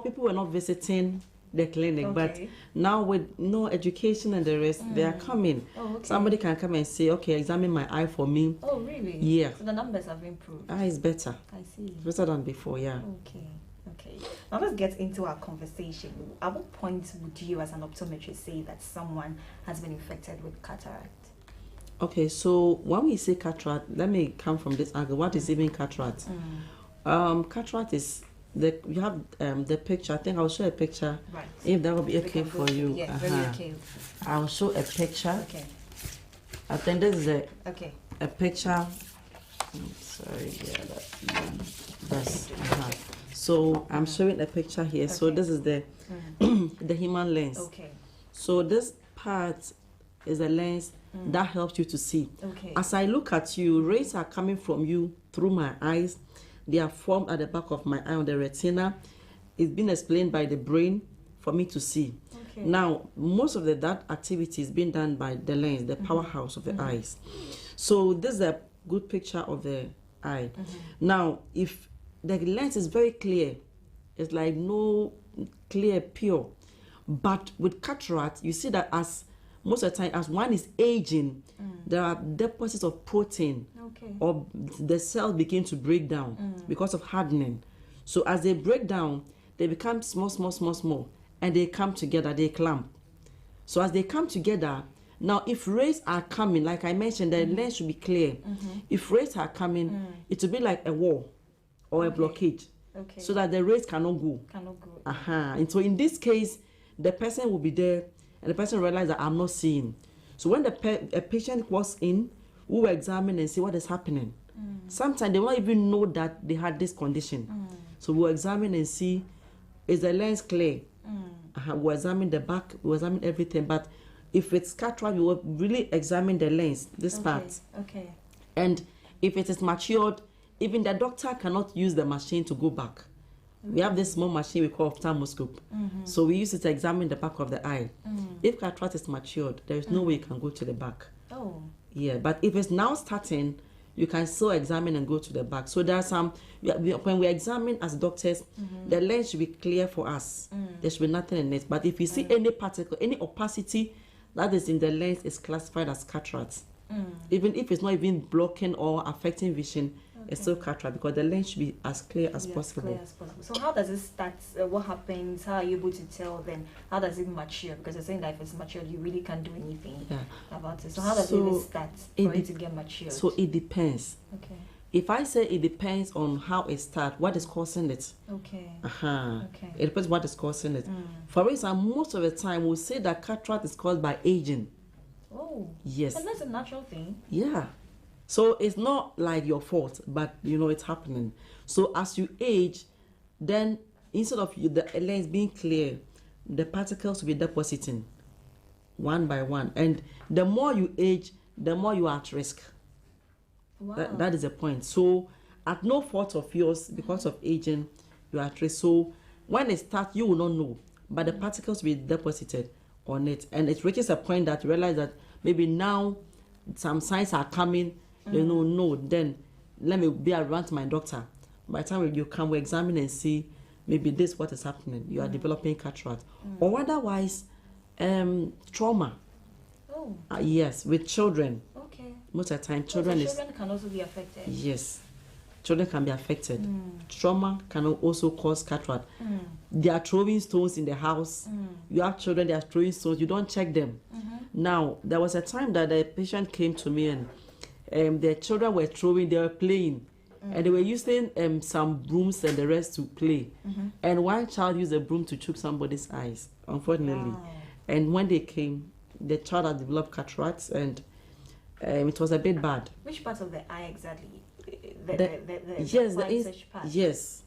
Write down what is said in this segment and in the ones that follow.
people were not visiting the clinic, but now with no education and the rest, they are coming. Somebody can come and say, okay, examine my eye for me. Oh, really? Yeah. So the numbers have improved. It's better. I see. Better than before, yeah. Okay. Now let's get into our conversation. At what point would you, as an optometrist, say that someone has been infected with cataract? Okay, so when we say cataract, let me come from this angle. What is even cataract? Cataract is you have the picture. I think I'll show a picture. Right. If that will be okay for you. Yeah, very okay. I'll show a picture. Okay. I think this is a picture. Sorry, yeah, that's So I'm showing a picture here. So this is the the human lens. Okay. So this part is a lens that helps you to see. Okay. As I look at you, rays are coming from you through my eyes. They are formed at the back of my eye on the retina. It's been explained by the brain for me to see. Okay. Now, most of that activity is being done by the lens, the powerhouse of the eyes. So this is a good picture of the eye. Now, if the lens is very clear, it's like no clear, pure. But with cataract, you see that as most of the time, as one is aging, there are deposits of protein, or the cells begin to break down because of hardening. So as they break down, they become small, and they come together, they clump. So as they come together, now if rays are coming, like I mentioned, the lens should be clear. If rays are coming, it will be like a wall or a blockage, so that the rays cannot go. And so in this case, the person will be there, and the person realizes that I'm not seeing. So when a patient walks in, we will examine and see what is happening. Sometimes they won't even know that they had this condition. So we'll examine and see, is the lens clear? We'll examine the back, we'll examine everything. But if it's cataract, we will really examine the lens, this part. And if it is matured, even the doctor cannot use the machine to go back. We have this small machine we call ophthalmoscope. So we use it to examine the back of the eye. If cataract is matured, there is no way you can go to the back. Yeah, but if it's now starting, you can still examine and go to the back. So there are some, when we examine as doctors, the lens should be clear for us. There should be nothing in it. But if you see any particle, any opacity that is in the lens, is classified as cataract. Even if it's not even blocking or affecting vision, it's still cataract, because the lens should be as clear as possible. So how does it start? What happens? How are you able to tell then? How does it mature? Because you're saying that if it's matured, you really can't do anything about it. So how does it start for it to get matured? So it depends. If I say it depends on how it starts, what is causing it? It depends what is causing it. For instance, most of the time we'll say that cataract is caused by aging. Yes. And that's a natural thing. Yeah. So it's not like your fault, but it's happening. So as you age, then instead of the lens being clear, the particles will be depositing one by one. And the more you age, the more you are at risk. That is the point. So at no fault of yours, because of aging, you are at risk. So when it starts, you will not know, but the particles will be deposited on it. And it reaches a point that you realize that maybe now some signs are coming. Then let me be around my doctor. By the time you come, we examine and see maybe this what is happening. You are developing cataract, or otherwise trauma. Yes, with children. Most of the time, children can also be affected. Yes, children can be affected. Trauma can also cause cataract. They are throwing stones in the house. You have children, they are throwing stones. You don't check them. Now, there was a time that a patient came to me and their children were throwing, they were playing, and they were using some brooms and the rest to play. And one child used a broom to choke somebody's eyes, unfortunately. And when they came, the child had developed cataracts, and it was a bit bad. Which part of the eye exactly? Yes.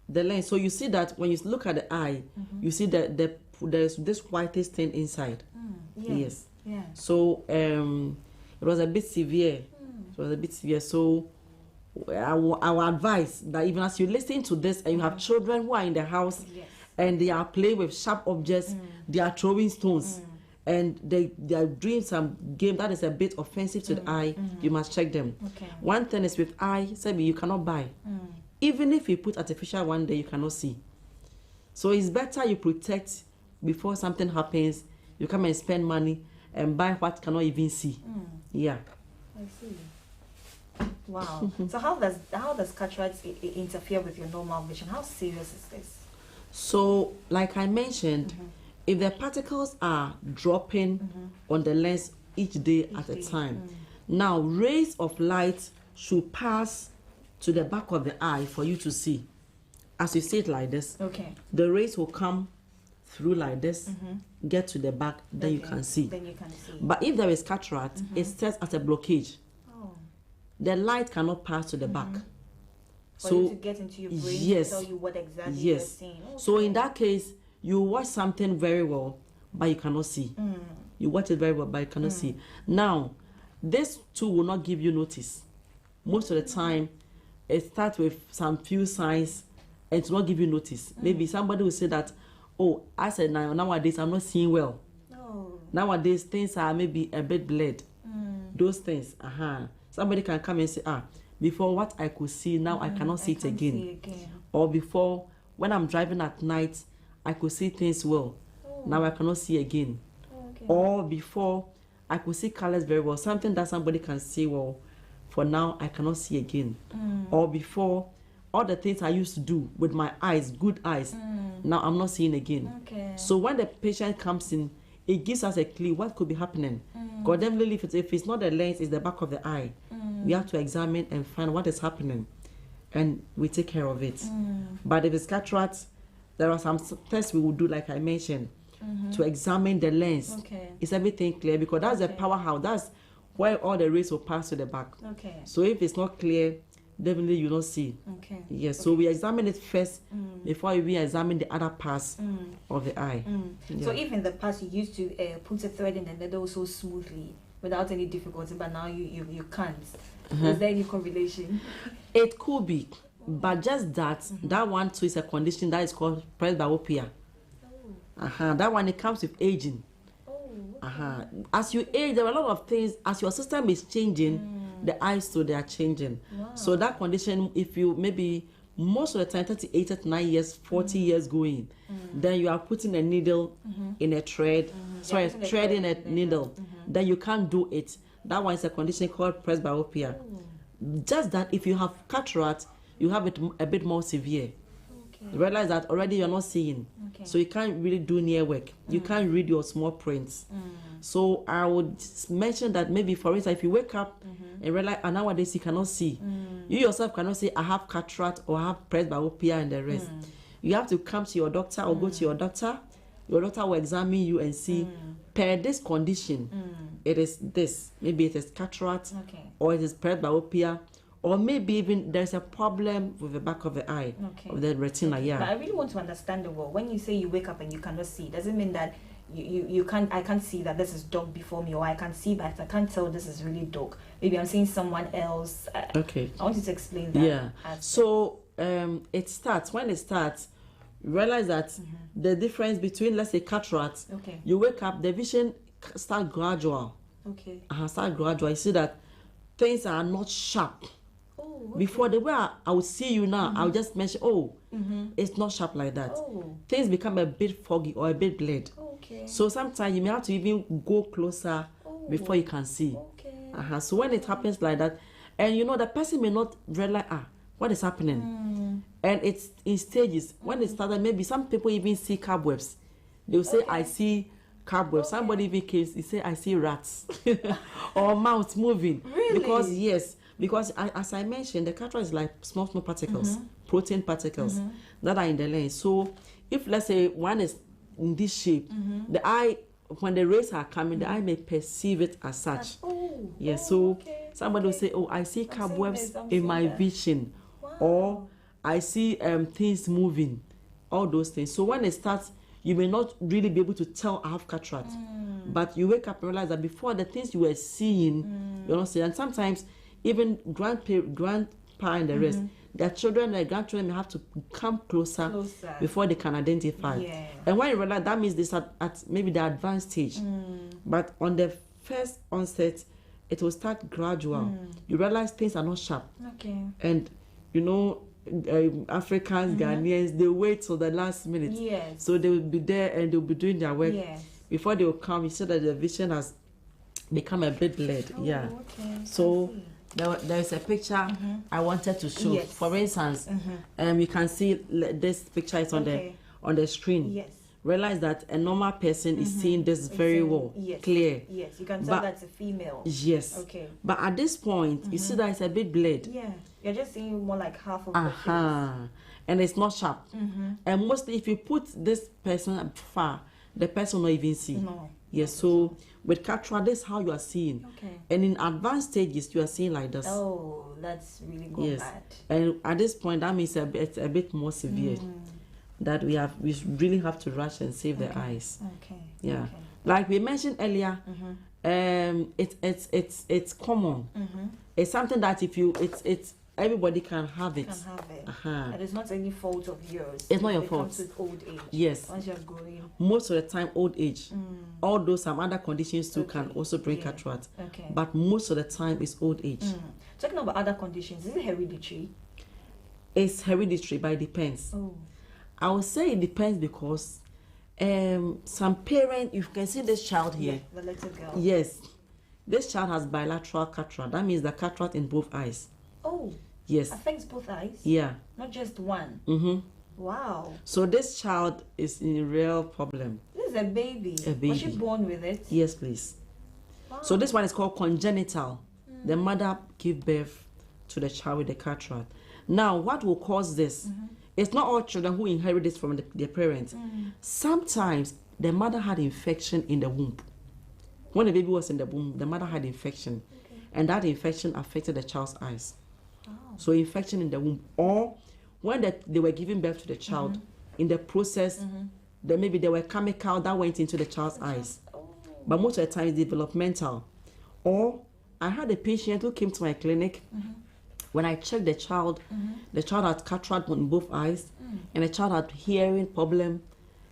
The lens. So you see that when you look at the eye, you see that there's this whitish thing inside. Yes. So it was a bit severe. So our advice that even as you listen to this and you have children who are in the house and they are playing with sharp objects, they are throwing stones, and they are doing some game that is a bit offensive to the eye, you must check them. One thing is with eye, you cannot buy. Even if you put artificial one day, you cannot see. So it's better you protect before something happens. You come and spend money and buy what cannot even see. Yeah. I see. Wow. So how does cataract interfere with your normal vision? How serious is this? So, like I mentioned, if the particles are dropping on the lens each day at a time, now rays of light should pass to the back of the eye for you to see. As you see it like this, the rays will come through like this, get to the back, then you can see. But if there is cataract, it starts as a blockage. The light cannot pass to the back. For you to get into your brain to tell you what exactly you're seeing. So in that case, you watch something very well, but you cannot see. You watch it very well, but you cannot see. Now, this too will not give you notice. Most of the time, it starts with some few signs and it will not give you notice. Maybe somebody will say that, oh, I said nowadays I'm not seeing well. Nowadays things are maybe a bit blurred. Those things, somebody can come and say, before what I could see, now I cannot see it again. Or before, when I'm driving at night, I could see things well. Now I cannot see again. Or before, I could see colors very well. Something that somebody can see well, for now I cannot see again. Or before, all the things I used to do with my eyes, good eyes, now I'm not seeing again. So when the patient comes in, it gives us a clue what could be happening. Because definitely if it's not the lens, it's the back of the eye. We have to examine and find what is happening, and we take care of it. But if it's cataract, there are some tests we will do, like I mentioned, to examine the lens. Is everything clear? Because that's the powerhouse. That's where all the rays will pass to the back. So if it's not clear, definitely you don't see. Yes. So we examine it first before we examine the other parts of the eye. So if in the past you used to put a thread in the needle so smoothly without any difficulty, but now you can't. Is there any correlation? It could be, but just that one too is a condition that is called presbyopia. That one, it comes with aging. As you age, there are a lot of things. As your system is changing, the eyes too, they are changing. So that condition, if you maybe most of the time 38, 39 years, 40 years going, then you are putting a needle in a thread, thread in a needle, then you can't do it. That one is a condition called presbyopia. Just that if you have cataract, you have it a bit more severe. You realize that already you're not seeing, so you can't really do near work. You can't read your small prints. So I would mention that maybe, for instance, if you wake up and realize nowadays you cannot see, you yourself cannot say I have cataract or I have presbyopia and the rest. You have to come to your doctor or go to your doctor. Your doctor will examine you and see, per this condition, it is this. Maybe it is cataract, or it is presbyopia, or maybe even there's a problem with the back of the eye, of the retina. But I really want to understand the word. When you say you wake up and you cannot see, does it mean that you can't? I can't see that this is dark before me, or I can see but I can't tell this is really dark. Maybe I'm seeing someone else. I want you to explain that. So it starts when it starts. Realize that the difference between, let's say, cataract. You wake up, the vision start gradual. Start gradual. You see that things are not sharp. Before, the way I would see you now, I would just mention, it's not sharp like that. Things become a bit foggy or a bit blurred. So sometimes you may have to even go closer before you can see. So when it happens like that, and the person may not realize, what is happening? And it's in stages. When it started, maybe some people even see cobwebs. They will say, I see cobwebs. Somebody even came, he say, I see rats or mouths moving. Really? Because as I mentioned, the cataract is like small particles, protein particles that are in the lens. So if, let's say, one is in this shape, the eye, when the rays are coming, the eye may perceive it as such. So somebody will say, I see cobwebs in my vision, or I see things moving, all those things. So when it starts, you may not really be able to tell I have cataract, but you wake up and realize that before, the things you were seeing, you're not seeing. And sometimes even grandpa and the rest, their children, their grandchildren may have to come closer before they can identify. And when you realize, that means they are at maybe the advanced stage. But on the first onset, it will start gradual. You realize things are not sharp. And Africans, Ghanaians, they wait till the last minute. Yes. So they will be there and they'll be doing their work. Yes. Before they will come, you see that the vision has become a bit blurred. Oh, yeah. Okay. So there is a picture I wanted to show. Yes. For instance, you can see this picture is on the screen. Yes. Realize that a normal person is seeing this very well, clear. Yes, you can tell that's a female. Yes. Okay. But at this point, you see that it's a bit blurred. Yeah, you're just seeing more like half of the face. And it's not sharp. And mostly, if you put this person far, the person will not even see. No. Yes. So with cataract, this is how you are seeing. Okay. And in advanced stages, you are seeing like this. Oh, that's really good. Yes. And at this point, that means it's a bit more severe. That we really have to rush and save the eyes. Okay. Yeah. Okay. Like we mentioned earlier, it's common. It's something that if you it's everybody can have it. And it's not any fault of yours. It's not your fault. Comes with old age. Yes. Once you're growing. Most of the time, old age. Although some other conditions too can also bring cataract. Okay. But most of the time, it's old age. Talking about other conditions, is it hereditary? It's hereditary, but it depends. Oh. I would say it depends because some parent, you can see this child here. Yeah, the little girl. Yes. This child has bilateral cataract. That means the cataract in both eyes. Oh. Yes. Affects both eyes? Yeah. Not just one? Wow. So this child is in a real problem. This is a baby. A baby. Was she born with it? Yes, please. Wow. So this one is called congenital. The mother gave birth to the child with the cataract. Now, what will cause this? It's not all children who inherit this from their parents. Sometimes the mother had infection in the womb. When the baby was in the womb, the mother had infection. And that infection affected the child's eyes. So infection in the womb. Or when they were giving birth to the child, in the process, then maybe there were chemical that went into the child's eyes. But most of the time it's developmental. Or I had a patient who came to my clinic. When I checked the child had cataract in both eyes, and the child had hearing problem.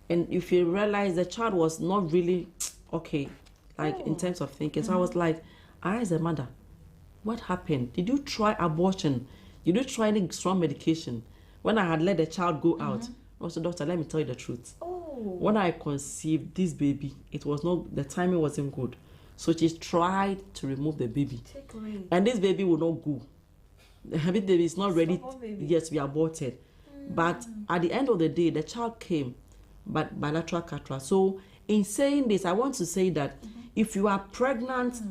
And if you realize the child was not really okay, like in terms of thinking. So I was like, I as a mother, what happened? Did you try abortion? Did you try any strong medication? When I had let the child go out, I was the doctor, let me tell you the truth. When I conceived this baby, it was not, the timing wasn't good. So she tried to remove the baby. And this baby will not go. The baby is not ready yet to be aborted. But at the end of the day, the child came, but bilateral cataract. So in saying this, I want to say that if you are pregnant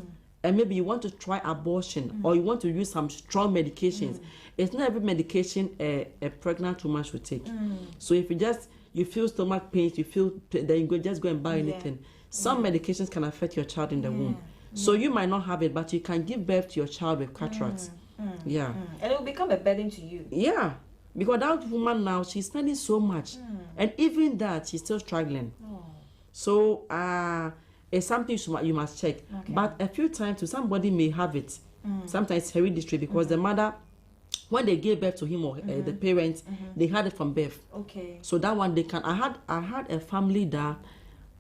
and maybe you want to try abortion or you want to use some strong medications, it's not every medication a pregnant woman should take. So if you feel stomach pains, then you just go and buy anything. Some medications can affect your child in the womb. So you might not have it, but you can give birth to your child with cataracts. Yeah. And it will become a burden to you. Yeah. Because that woman now, she's spending so much. And even that, she's still struggling. So it's something you must check. But a few times, somebody may have it. Sometimes it's hereditary because the mother, when they gave birth to him or the parents, they had it from birth. Okay. So that one they can. I had a family that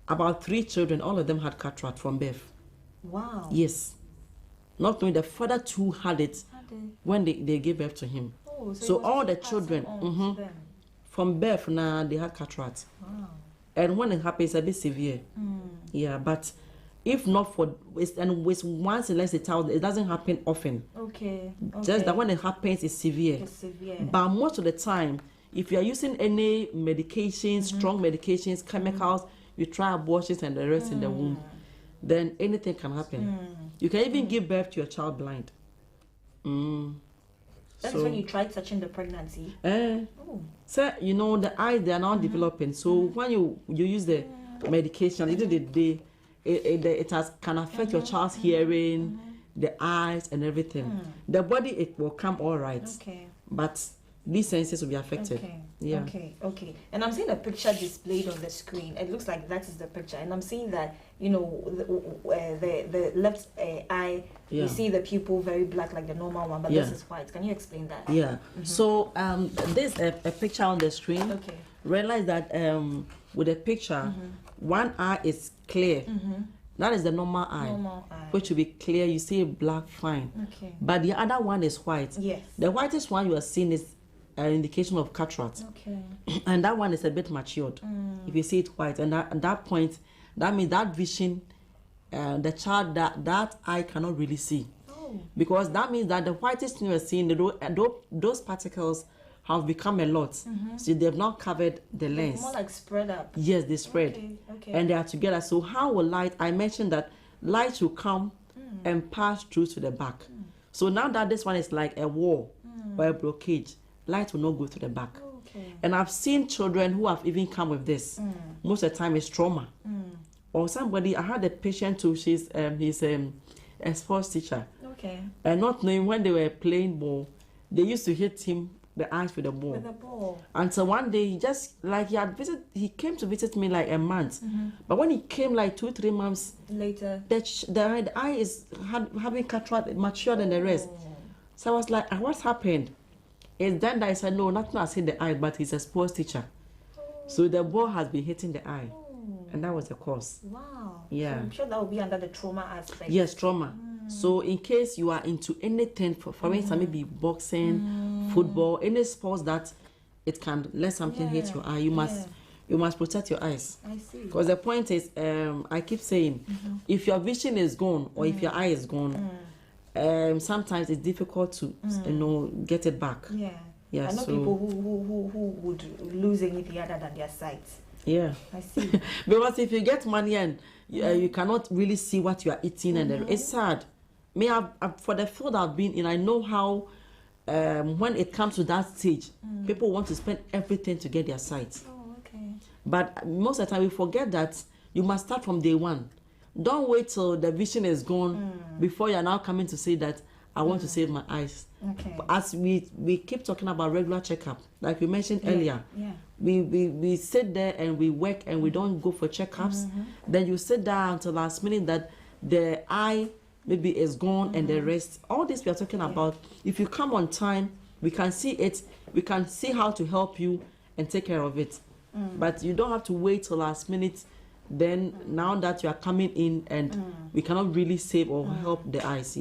about 3 children, all of them had cataract from birth. Wow. Yes. Not knowing the father too had it when they gave birth to him. Oh, so all the children from birth now they had cataract. Wow. And when it happens, it's a bit severe. Yeah, but if not for with once unless it's out, it doesn't happen often. Okay. Just that when it happens, it's severe. It's severe. But most of the time, if you are using any medications, strong medications, chemicals, you try abortions and the rest in the womb, then anything can happen. You can even give birth to your child blind. That is when you tried touching the pregnancy. So you know the eyes, they are now developing. So when you use the medication, it can affect your child's hearing, the eyes and everything. The body, it will come all right. Okay. But these senses will be affected. Okay. Yeah. Okay. And I'm seeing a picture displayed on the screen. It looks like that is the picture, and I'm seeing that the left eye. You see the pupil very black like the normal one, but this is white. Can you explain that? Yeah. So there's a picture on the screen. Okay. Realize that with the picture, one eye is clear. That is the normal eye, which will be clear. You see black fine. Okay. But the other one is white. Yes. The whitest one you are seeing is an indication of cataract. Okay. And that one is a bit matured. If you see it white, and at that point, that means that vision, the child, that eye cannot really see. Because that means that the whitest thing you're seeing, those particles have become a lot. So they've not covered the lens. More like spread up. Yes, they spread. Okay. And they are together. So how will light, I mentioned that light will come and pass through to the back. So now that this one is like a wall or a blockage, light will not go to the back. And I've seen children who have even come with this. Most of the time it's trauma. Or somebody, I had a patient who he's a sports teacher. And not knowing when they were playing ball, they used to hit him the eyes with a ball. Until one day, he came to visit me like a month. But when he came like 2-3 months later, the eye is having cataract, matured than the rest. So I was like, what's happened? It's then that I said, no, nothing has hit the eye, but he's a sports teacher. So the ball has been hitting the eye. And that was the cause. Wow. Yeah. So I'm sure that will be under the trauma aspect. Yes, trauma. So in case you are into anything, for instance, maybe boxing, football, any sports that it can let something hit your eye, you must protect your eyes. I see. Because the point is, I keep saying, if your vision is gone or if your eye is gone, sometimes it's difficult to get it back. Yeah. I know people who would lose anything other than their sight. Yeah. I see. Because if you get money and you cannot really see what you are eating, and it's sad. For the field I've been in, I know how when it comes to that stage, people want to spend everything to get their sight. But most of the time we forget that you must start from day one. Don't wait till the vision is gone before you're now coming to say that I want to save my eyes. As we keep talking about regular checkup, like we mentioned earlier, we sit there and we work and we don't go for checkups. Then you sit down until last minute that the eye maybe is gone and the rest. All this we are talking about, if you come on time, we can see it, we can see how to help you and take care of it. But you don't have to wait till last minute. Then now that you are coming in and we cannot really save or help the eyes.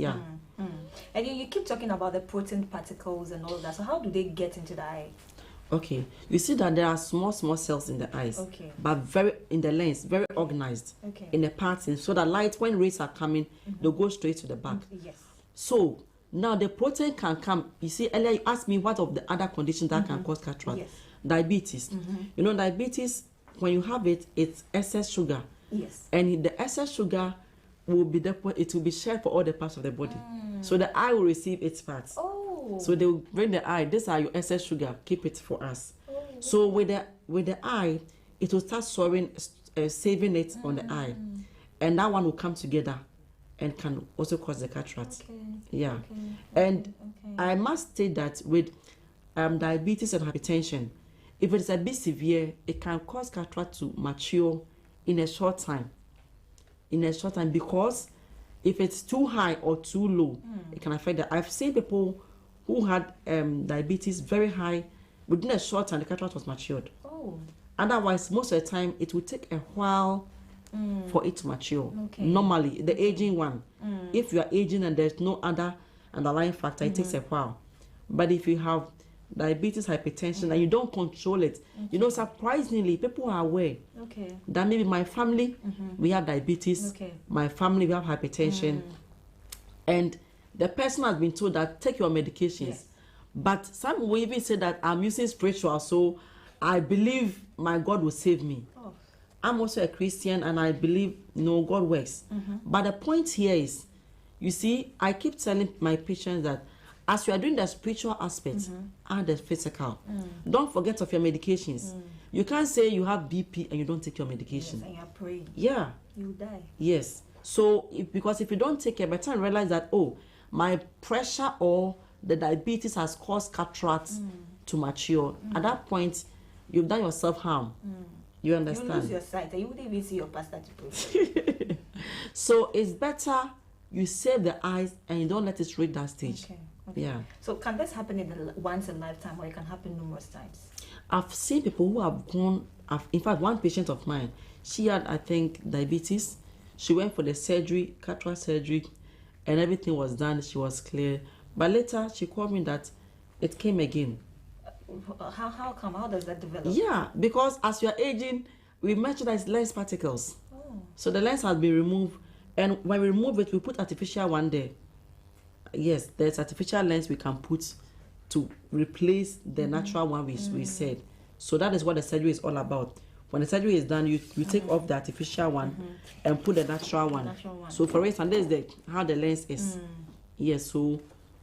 And you keep talking about the protein particles and all of that. So how do they get into the eye? Okay, you see that there are small cells in the eyes, but very in the lens, very organized in the pattern, so that light, when rays are coming, they go straight to the back. So now the protein can come. You see, earlier you asked me what of the other conditions that can cause cataract. Diabetes. You know, diabetes, when you have it, it's excess sugar. And the excess sugar will be it will be shared for all the parts of the body. So the eye will receive its parts. So they will bring the eye. These are your excess sugar. Keep it for us. So with the eye, it will start saving it on the eye, and that one will come together, and can also cause the cataract. And I must state that with diabetes and hypertension, if it is a bit severe, it can cause cataract to mature in a short time. Because if it's too high or too low, it can affect that. I've seen people who had diabetes very high, within a short time the cataract was matured. Otherwise, most of the time it will take a while for it to mature. Normally, the aging one, if you are aging and there's no other underlying factor, it takes a while. But if you have diabetes, hypertension, and you don't control it, you know, surprisingly, people are aware that maybe my family, we have diabetes, my family, we have hypertension, and the person has been told that take your medications. But some will even say that I'm using spiritual, so I believe my God will save me. I'm also a Christian and I believe God works. But the point here is, you see, I keep telling my patients that as you are doing the spiritual aspect and the physical, don't forget of your medications. You can't say you have BP and you don't take your medication. And you're praying. You die. Yes. So because if you don't take it, by the time you realize that, my pressure or the diabetes has caused cataract to mature, at that point you've done yourself harm. You understand? You lose your sight and you wouldn't even see your pastor to pray. So it's better you save the eyes and you don't let it reach that stage. So can this happen once in a lifetime, or it can happen numerous times? I've seen people who have gone, in fact, one patient of mine, she had, I think, diabetes. She went for the surgery, cataract surgery, and everything was done. She was clear. But later, she called me that it came again. How come? How does that develop? Yeah, because as you are aging, we mentioned that it's lens particles. Oh. So the lens has been removed, and when we remove it, we put artificial one there. Yes, there's artificial lens we can put to replace the natural one we said. So that is what the surgery is all about. When the surgery is done, you take off the artificial one and put the natural one. So for instance, this is how the lens is. Yes, so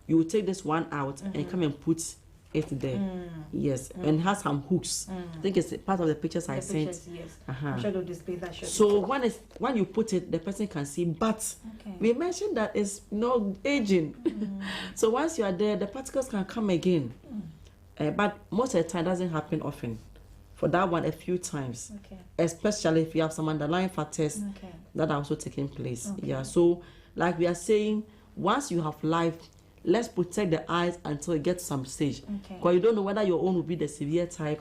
you will take this one out and come and put it there. Yes, and it has some hooks. I think it's part of the pictures I sent. Yes. I'm sure they'll display that. So when you put it, the person can see. But we mentioned that it's aging. So once you are there, the particles can come again. But most of the time, it doesn't happen often. For that one, a few times. Especially if you have some underlying factors that are also taking place. Yeah. So like we are saying, once you have life, let's protect the eyes until it gets some stage. Because you don't know whether your own will be the severe type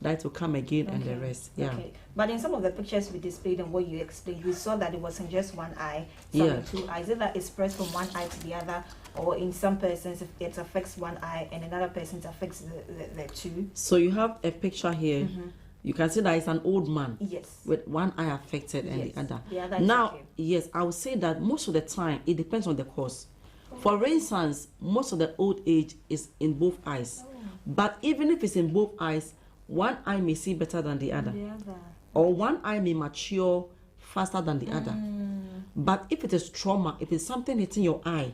that will come again and the rest. Yeah. But in some of the pictures we displayed and what you explained, we saw that it wasn't just one eye, some in two eyes. Is it that it spreads from one eye to the other, or in some persons it affects one eye and another person it affects the two? So you have a picture here. You can see that it's an old man with one eye affected and the other. The other now, yes, I would say that most of the time it depends on the cause. For instance, most of the old age is in both eyes. But even if it's in both eyes, one eye may see better than the other. Or one eye may mature faster than the other. But if it is trauma, if it's something hitting your eye,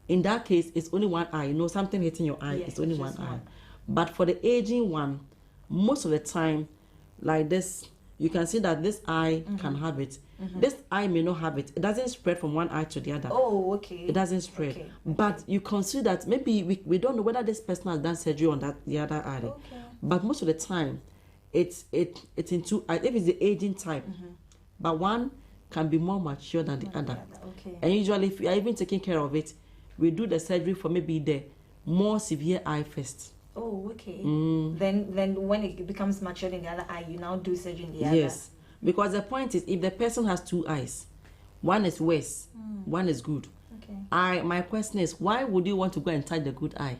in that case, it's only one eye. Something hitting your eye, it's only one eye. But for the aging one, most of the time, like this, you can see that this eye can have it. This eye may not have it. It doesn't spread from one eye to the other. Oh, okay. It doesn't spread. But you consider that maybe we don't know whether this person has done surgery on the other eye. But most of the time, it's in two eyes. If it's the aging type, but one can be more mature than the other. And usually, if you are even taking care of it, we do the surgery for maybe the more severe eye first. Oh, okay. Then when it becomes matured in the other eye, you now do surgery in the other. Yes, because the point is, if the person has two eyes, one is worse, one is good. My question is, why would you want to go and touch the good eye?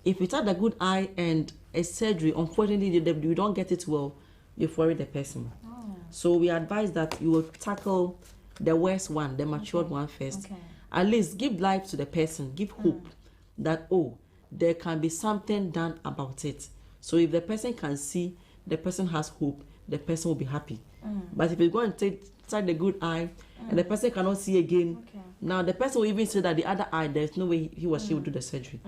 If you touch the good eye and a surgery, unfortunately, you don't get it well, you've worried the person. So we advise that you will tackle the worst one, the matured one first. At least give life to the person, give hope that, there can be something done about it. So if the person can see, the person has hope, the person will be happy. But if you go and take the good eye and the person cannot see again, now the person will even say that the other eye, there's no way he or she will do the surgery.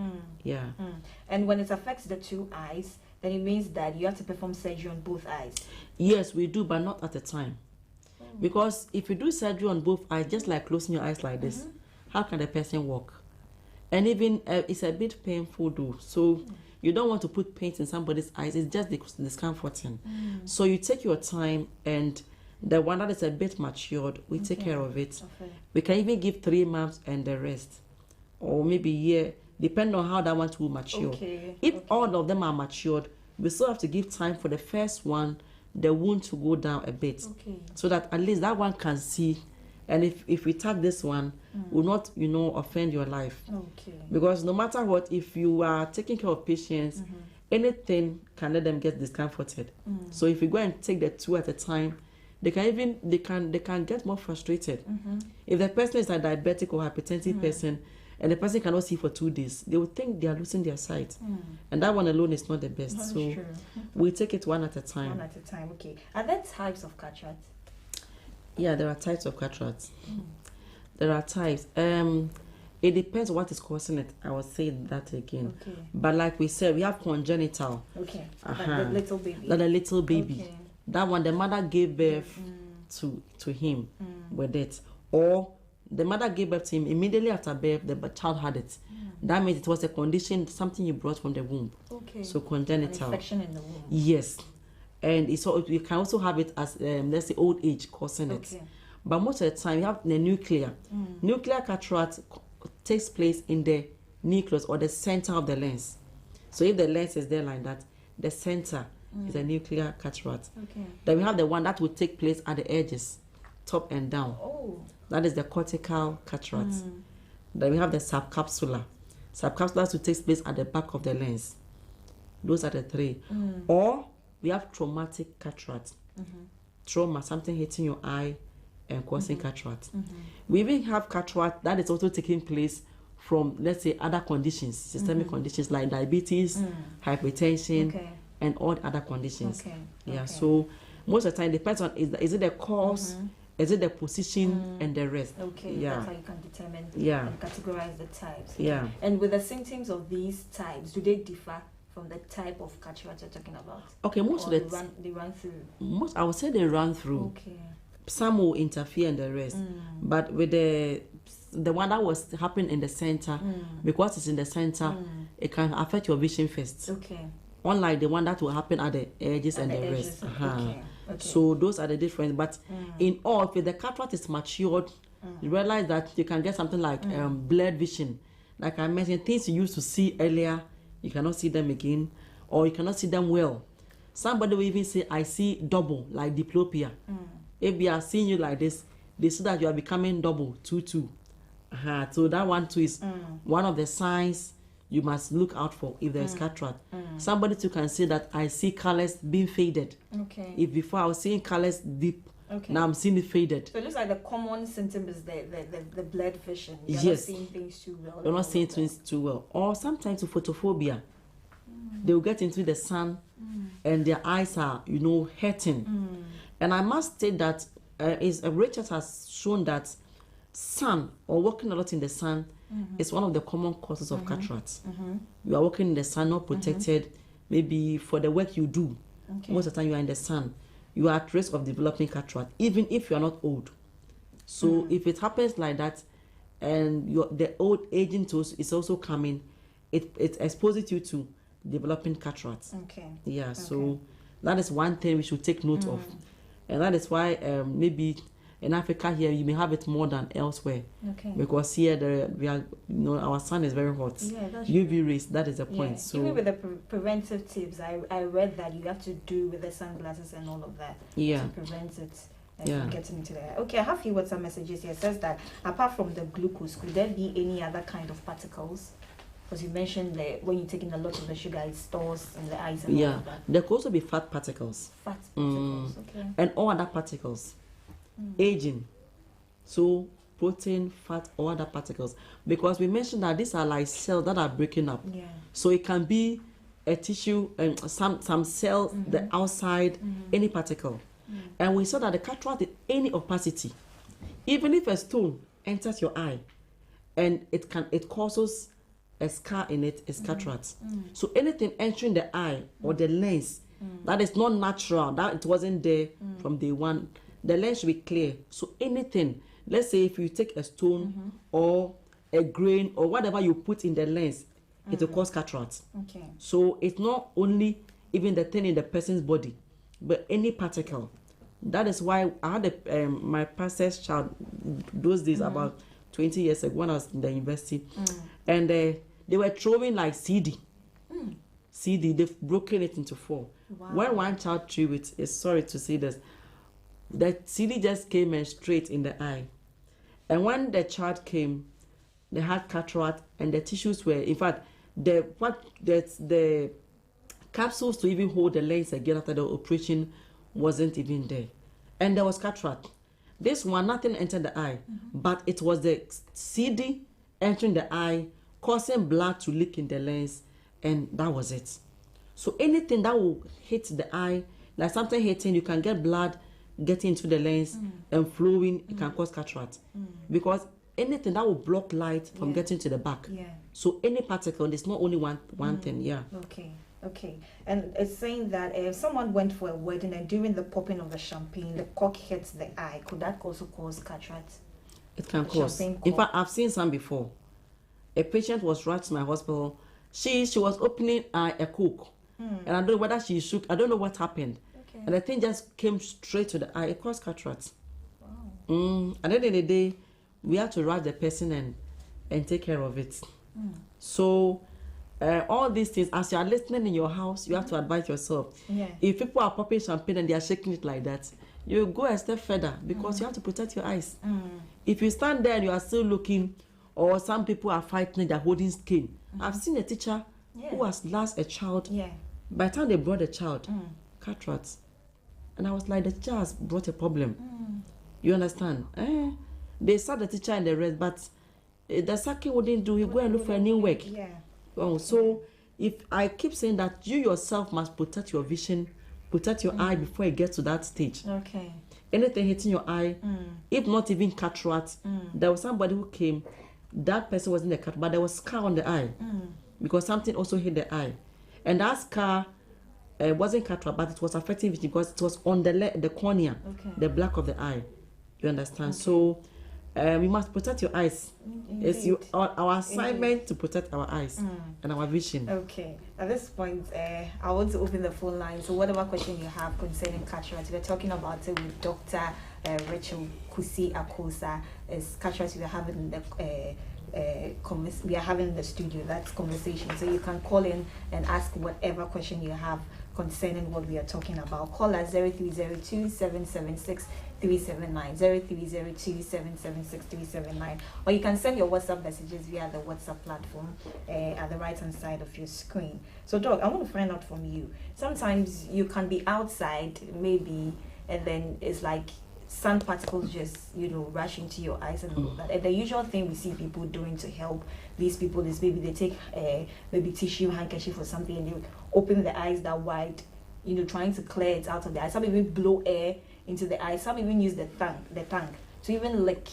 And when it affects the two eyes, then it means that you have to perform surgery on both eyes. Yes, we do, but not at a time. Because if you do surgery on both eyes, just like closing your eyes like this, how can the person walk? And even it's a bit painful though. So you don't want to put paint in somebody's eyes. It's just discomforting. So you take your time, and the one that is a bit matured, we take care of it. We can even give 3 months and the rest, or maybe a year, depending on how that one will mature. If all of them are matured, we still have to give time for the first one, the wound to go down a bit, so that at least that one can see. And if we tag this one, will not, offend your life. Because no matter what, if you are taking care of patients, anything can let them get discomforted. So if you go and take the 2 at a time, they can get more frustrated. If the person is a diabetic or hypertensive person, and the person cannot see for 2 days, they will think they are losing their sight. And that one alone is not the best. So we take it one at a time. One at a time, okay. Are there types of cataract? Yeah, there are types of cataracts. There are types. It depends on what is causing it. I will say that again. But like we said, we have congenital. Like the little baby. Like a little baby. That one, the mother gave birth to him with it. Or the mother gave birth to him immediately after birth, the child had it. That means it was a condition, something you brought from the womb. So congenital. An infection in the womb. Yes. And you can also have it as, let's say, old age causing it. But most of the time, you have the nuclear. Nuclear cataract takes place in the nucleus or the center of the lens. So if the lens is there like that, the center is a nuclear cataract. Then we have the one that will take place at the edges, top and down. That is the cortical cataract. Then we have the subcapsular. Subcapsular will take place at the back of the lens. Those are the three. Or we have traumatic cataract. Trauma, something hitting your eye and causing cataract. We even have cataract that is also taking place from, let's say, other conditions, systemic conditions like diabetes, hypertension, and all other conditions. Yeah, so most of the time it depends on is it the cause, is it the position, and the rest. Yeah. That's how you can determine and categorize the types. Yeah. And with the symptoms of these types, do they differ from the type of cataract you're talking about? Okay, most of the they run through. Most, I would say they run through. Okay. Some will interfere in the rest, but with the one that was happening in the center, because it's in the center, it can affect your vision first. Okay. Unlike the one that will happen at the edges and the rest. Okay. So those are the difference. But in all, if the cataract is matured, you realize that you can get something like blurred vision. Like I mentioned, things you used to see earlier, you cannot see them again, or you cannot see them well. Somebody will even say, I see double, like diplopia. If they are seeing you like this, they see that you are becoming double, 2-2. So that one too is one of the signs you must look out for if there is cataract. Somebody too can say that I see colors being faded. Okay. If before I was seeing colors deep, now I'm seeing it faded. So it looks like the common symptom is the blurred vision. You're not seeing things too well. You're not seeing things too well. Or sometimes with photophobia, they will get into the sun and their eyes are, hurting. And I must say that research has shown that sun or working a lot in the sun is one of the common causes of cataracts. You are working in the sun, not protected, maybe for the work you do. Most of the time you are in the sun, you are at risk of developing cataract, even if you are not old. So if it happens like that, and the old aging is also coming, it exposes you to developing cataracts. Yeah, so that is one thing we should take note of. And that is why maybe in Africa here you may have it more than elsewhere. Because here we are, our sun is very hot. UV rays, that is the point. So even with the preventive tips, I read that you have to do with the sunglasses and all of that to prevent it from getting into the eye. Okay, I have few WhatsApp messages here. It says that apart from the glucose, could there be any other kind of particles? Because you mentioned that when you're taking a lot of the sugar, it stores in the eyes and all of that. There could also be fat particles. Fat particles, and all other particles. Aging. So protein, fat, or other particles. Because we mentioned that these are like cells that are breaking up. So it can be a tissue and some cells, the outside, any particle. And we saw that the cataract is any opacity. Even if a stone enters your eye and it causes a scar in it, is cataract. So anything entering the eye or the lens that is not natural, that it wasn't there from day one, the lens should be clear. So anything, let's say if you take a stone or a grain or whatever you put in the lens, it will cause cataract. So it's not only even the thing in the person's body, but any particle. That is why I had my pastor's child those days about 20 years ago when I was in the university, and they were throwing like CD. They've broken it into 4. When one child threw it, sorry to say this, the CD just came and straight in the eye. And when the child came, they had cataract and the tissues were, in fact, the capsules to even hold the lens again after the operation wasn't even there. And there was cataract. This one, nothing entered the eye, but it was the CD entering the eye, causing blood to leak in the lens, and that was it. So anything that will hit the eye, like something hitting, you can get blood getting into the lens and flowing, it can cause cataract. Because anything that will block light from getting to the back. So any particle, there's not only one thing. Okay. And it's saying that if someone went for a wedding and during the popping of the champagne, the cork hits the eye, could that also cause cataract? It can cause. In fact, I've seen some before. A patient was rushed to my hospital. She was opening a Coke. And I don't know whether she shook. I don't know what happened. And the thing just came straight to the eye. It caused cataract. At the end of the day, we have to rush the person and take care of it. So all these things, as you are listening in your house, you have to advise yourself. If people are popping champagne and they are shaking it like that, you go a step further because you have to protect your eyes. If you stand there and you are still looking, or some people are fighting, they're holding skin. I've seen a teacher who has lost a child By the time they brought the child, cataract, and I was like, the child has brought a problem. You understand? They saw the teacher and the rest, but the Saki wouldn't do. He go and look for a new work. So if I keep saying that, you yourself must protect your vision, protect your eye before you get to that stage. Okay. Anything hitting your eye, if not even cataract, there was somebody who came. That person was in the cataract, but there was scar on the eye because something also hit the eye, and that scar wasn't cataract, but it was affecting vision because it was on the cornea, the black of the eye. You understand? So we must protect your eyes. It's our assignment to protect our eyes and our vision. Okay. At this point, I want to open the phone line. So whatever question you have concerning cataract, we're talking about it with Dr. Rachel Kusi Akosa. Is cataract we are having in the we are having in the studio. That's conversation. So you can call in and ask whatever question you have concerning what we are talking about. Call us 0302 776 379 0302 776 379, or you can send your WhatsApp messages via the WhatsApp platform at the right hand side of your screen. So Doc, I want to find out from you, sometimes you can be outside maybe, and then it's like sand particles just rush into your eyes and all that, and the usual thing we see people doing to help these people is maybe they take maybe tissue, handkerchief or something, and they open the eyes that wide, trying to clear it out of the eyes. Some even blow air into the eyes. Some even use the tongue to even lick.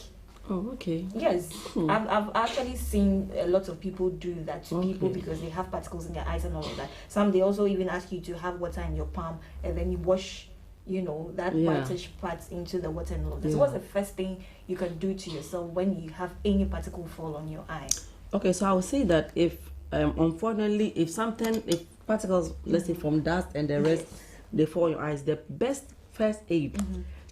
Oh, okay. Yes, I've actually seen a lot of people do that to people because they have particles in their eyes and all of that. Some they also even ask you to have water in your palm and then you wash, that whitish part into the water and all of that. So what's the first thing you can do to yourself when you have any particle fall on your eye? Okay, so I would say that if unfortunately if particles, let's say from dust and the rest, they fall on your eyes, the best first aid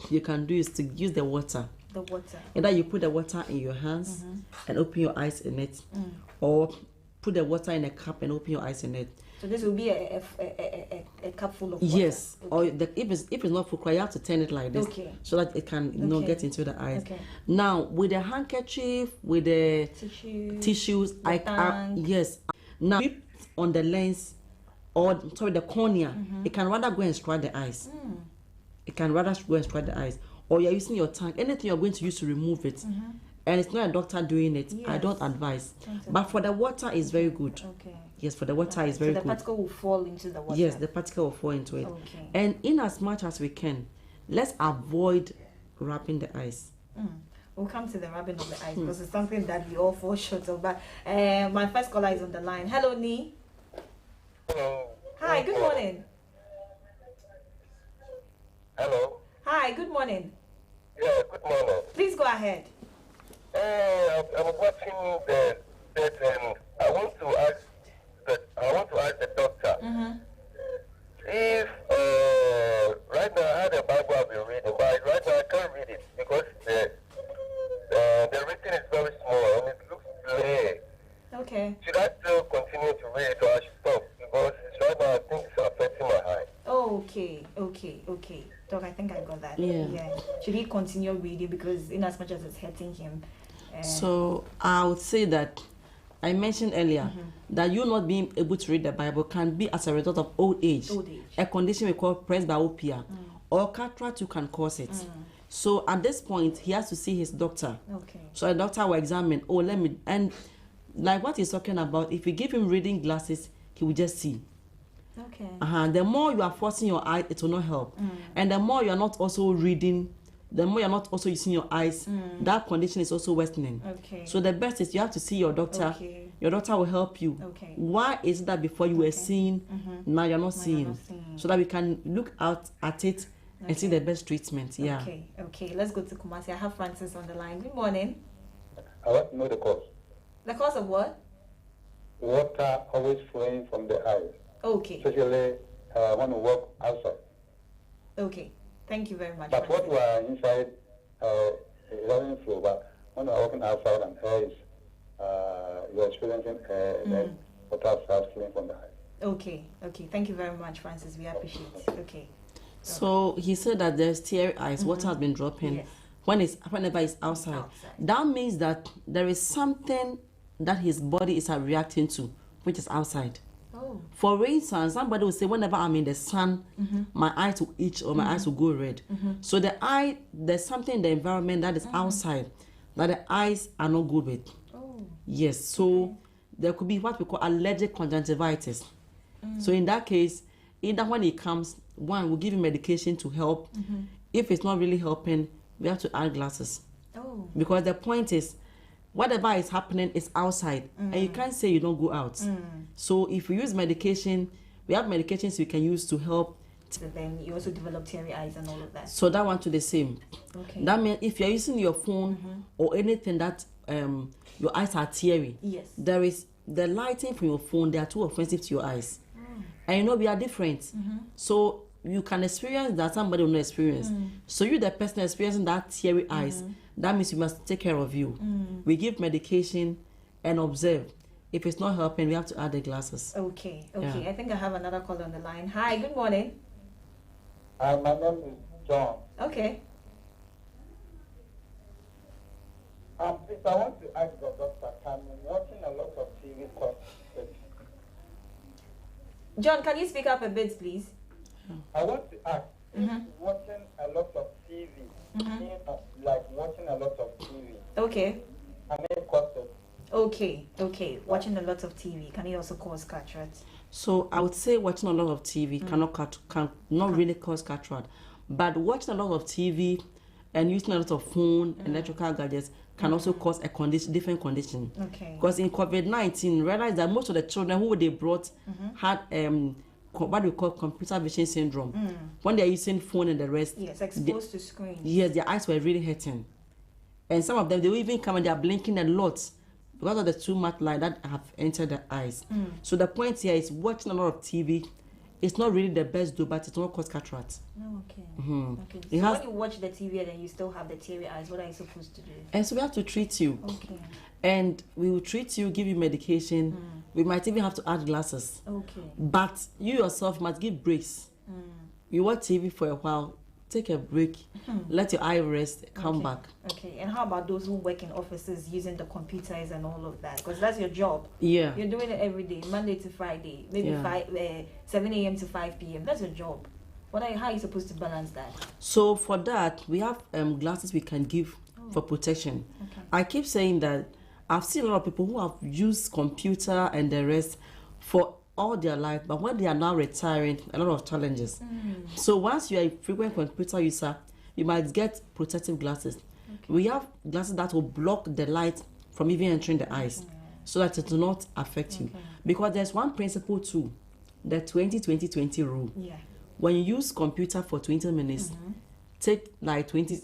you can do is to use the water. The water. Either you put the water in your hands and open your eyes in it, or put the water in a cup and open your eyes in it. So this will be a cup full of water. Yes, okay. Or if it's not full, you have to turn it like this, so that it can get into the eyes. Okay. Now with the handkerchief, with the tissues, yes. Now on the lens, or the cornea, it can rather go and strike the eyes. It can rather go and strike the eyes, or you're using your tongue. Anything you're going to use to remove it, and it's not a doctor doing it. Yes. I don't advise. But for the water, is very good. Okay. Yes, for the water is very good. So the particle will fall into the water. Yes, the particle will fall into it. Okay. And in as much as we can, let's avoid rubbing the eyes. We'll come to the rubbing of the eyes because it's something that we all fall short of. But my first caller is on the line. Hello, Nee. Hello. Hi, good morning. Hello. Hi, good morning. Yeah, good morning. Please go ahead. I'm watching that and I want to ask the doctor if right now I had a Bible I've been reading, but right now I can't read it because the written is very small and it looks clear. Okay. Should I still continue to read it or I should stop? Because right now I think it's affecting my eye. Okay. Doc, I think I got that. Yeah. Should he continue reading because in as much as it's hurting him? So I would say that I mentioned earlier that you not being able to read the Bible can be as a result of old age. A condition we call presbyopia, or cataract you can cause it. So at this point, he has to see his doctor. Okay. So the doctor will examine. And like what he's talking about, if you give him reading glasses, he will just see. Okay. The more you are forcing your eye, it will not help. And the more you are not also reading, the more you're not also using your eyes, that condition is also worsening. Okay. So the best is you have to see your doctor. Okay. Your doctor will help you. Okay. Why is it that before you were seeing, now you're not seeing? So that we can look out at it and see the best treatment. Yeah. Okay. Let's go to Kumasi. I have Francis on the line. Good morning. I want to know the cause. The cause of what? Water always flowing from the eyes. Okay. Especially when we walk outside. Okay. Thank you very much. But what we are inside, it doesn't flow. But when we are walking outside and air is, you're experiencing then water starts flowing from the eye. Okay. Thank you very much, Francis. We appreciate it. Okay. So he said that there's teary eyes. Water has been dropping whenever it's outside. That means that there is something that his body is reacting to, which is outside. Oh. For instance, somebody will say, whenever I'm in the sun, my eyes will itch or my eyes will go red. So there's something in the environment that is outside that the eyes are not good with. Oh. Yes, so there could be what we call allergic conjunctivitis. So in that case, either when it comes, one, we'll give you medication to help. If it's not really helping, we have to add glasses. Oh. Because the point is, whatever is happening is outside, and you can't say you don't go out. So if you use medication, we have medications we can use to help. So then you also develop teary eyes and all of that. So that one to the same. Okay. That means if you're using your phone or anything that your eyes are teary, Yes. there is the lighting from your phone. They are too offensive to your eyes, and you know we are different. So you can experience that somebody will not experience. So you, the person experiencing that teary eyes, that means we must take care of you. We give medication and observe. If it's not helping, we have to add the glasses. Okay. Yeah. I think I have another caller on the line. Hi, good morning. Hi, my name is John. Okay. Please, I want to ask the doctor, I'm watching a lot of TV talk. John, can you speak up a bit, please? I want to ask, watching a lot of TV, like watching a lot of TV, Okay. I mean, cause it. Okay. Watching a lot of TV, can it also cause cataract? So I would say watching a lot of TV cannot really cause cataract, but watching a lot of TV and using a lot of phone, electrical gadgets can also cause a different condition. Okay. Because in COVID-19, realize that most of the children who they brought had what we call computer vision syndrome. When they're using phone and the rest, Yes, exposed to screens. yes, their eyes were really hurting, and some of them they will even come and they are blinking a lot because of the too much light that have entered the eyes. So the point here is watching a lot of TV. It's not really the best though, but it won't cause cataract. Oh, okay. Okay. It So has- when you watch the TV and then you still have the teary eyes, what are you supposed to do? And so we have to treat you. Okay. And we will treat you, give you medication. We might even have to add glasses. Okay. But you yourself must give breaks. You watch TV for a while, take a break, let your eye rest, come Okay. back. Okay. And how about those who work in offices using the computers and all of that? Because that's your job. Yeah. You're doing it every day, Monday to Friday, maybe Yeah. 7 a.m. to 5 p.m. That's your job. How are you supposed to balance that? So for that, we have glasses we can give for protection. Okay. I keep saying that I've seen a lot of people who have used computer and the rest for all their life, but when they are now retiring, a lot of challenges. So once you are a frequent computer user, you might get protective glasses. We have glasses that will block the light from even entering the eyes, so that it will not affect you. Because there's one principle too, the 20-20-20 rule. Yeah. When you use computer for 20 minutes, take like 20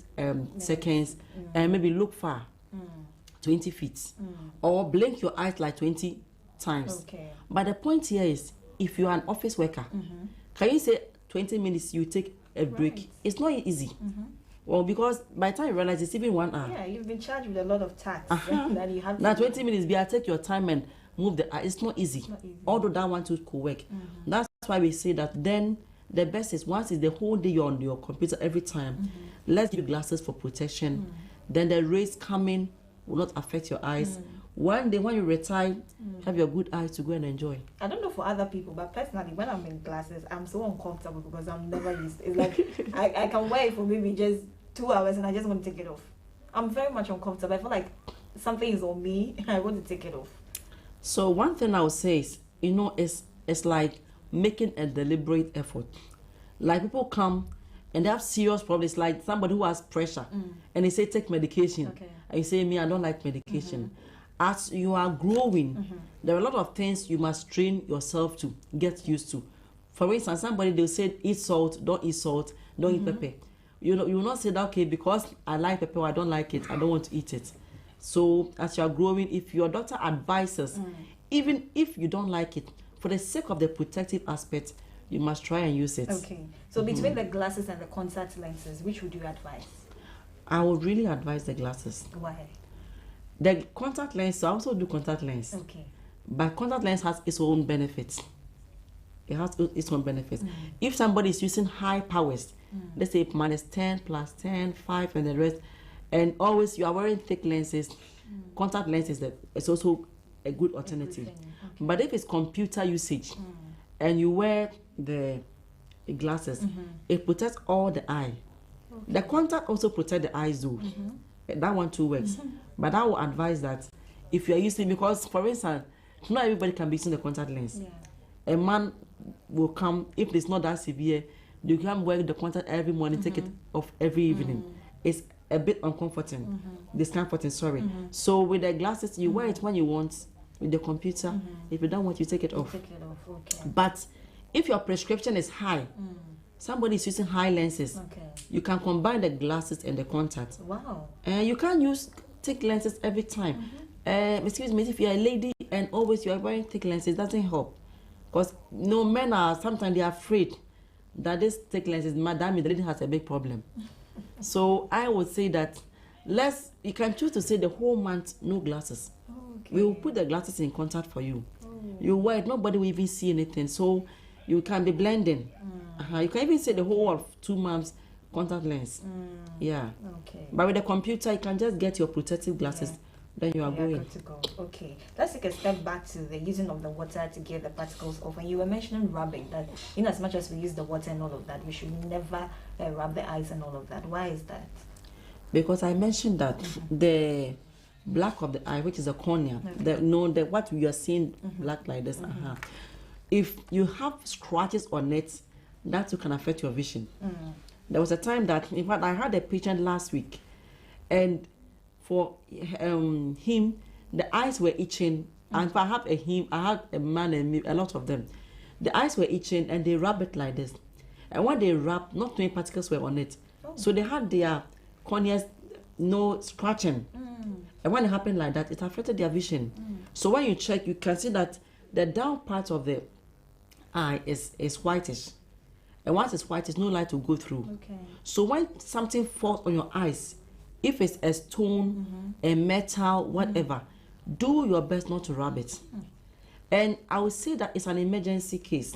seconds and maybe look far, 20 feet, or blink your eyes like 20 times. Okay. But the point here is, if you are an office worker, can you say 20 minutes you take a break? Right. It's not easy. Well, because by the time you realize it's even 1 hour. Yeah, you've been charged with a lot of tax that you have to Now do. 20 minutes, be take your time and move the eye. It's not easy. not easy. Although that one too could work. That's why we say that then the best is once is the whole day you're on your computer every time. Let's give glasses for protection. Then the rays coming will not affect your eyes. One day when you retire, have your good eyes to go and enjoy. I don't know for other people, but personally, when I'm in glasses, I'm so uncomfortable because I'm never used. It's like I can wear it for maybe just 2 hours and I just want to take it off. I'm very much uncomfortable. I feel like something is on me and I want to take it off. So one thing I would say is, it's like making a deliberate effort. Like people come and they have serious problems, like somebody who has pressure and they say take medication. Okay. And you say, me, I don't like medication. As you are growing, there are a lot of things you must train yourself to get used to. For instance, somebody, they'll say, eat salt, don't eat salt, don't eat pepper. You will not say that, okay, because I like pepper, I don't like it, I don't want to eat it. So as you are growing, if your doctor advises, even if you don't like it, for the sake of the protective aspect, you must try and use it. Okay. So between the glasses and the contact lenses, which would you advise? I would really advise the glasses. Why? The contact lens, I also do contact lens. Okay. But contact lens has its own benefits. It has its own benefits. If somebody is using high powers, let's say -10, +10, 5, and the rest, and always you are wearing thick lenses, contact lenses is also a good alternative. Okay. But if it's computer usage, and you wear the glasses, it protects all the eye. Okay. The contact also protects the eyes though. That one too works. But I will advise that if you are using, because for instance, not everybody can be using the contact lens. A man will come, if it's not that severe, you can wear the contact every morning, take it off every evening. It's a bit uncomforting, discomforting, sorry. So with the glasses, you wear it when you want. With the computer, if you don't want, you take it off. Take it off, okay. But if your prescription is high, somebody is using high lenses, you can combine the glasses and the contact. Wow. And you can't use thick lenses every time. Excuse me, if you're a lady and always you are wearing thick lenses, it doesn't help. Because no, men are, sometimes they are afraid that this thick lenses, madam, the lady has a big problem. So I would say that you can choose to say the whole month, no glasses. We will put the glasses in contact for you. You wear it, nobody will even see anything. So you can be blending. You can even say the whole of 2 months contact lens. Yeah. Okay. But with the computer, you can just get your protective glasses. Then you are going. Good to go. Okay. Let's take a step back to the using of the water to get the particles off. And you were mentioning rubbing, that in as much as we use the water and all of that, we should never rub the eyes and all of that. Why is that? Because I mentioned that the black of the eye, which is the cornea, what we are seeing black like this. If you have scratches on it, that too can affect your vision. There was a time that, in fact, I had a patient last week, and for him, the eyes were itching. And if I have a man and me, a lot of them, the eyes were itching, and they rub it like this. And when they rub, not many particles were on it, so they had their corneas scratching. And when it happened like that, it affected their vision. So when you check, you can see that the down part of the eye is whitish. And once it's white, there's no light to go through. So when something falls on your eyes, if it's a stone, a metal, whatever, do your best not to rub it. And I would say that it's an emergency case.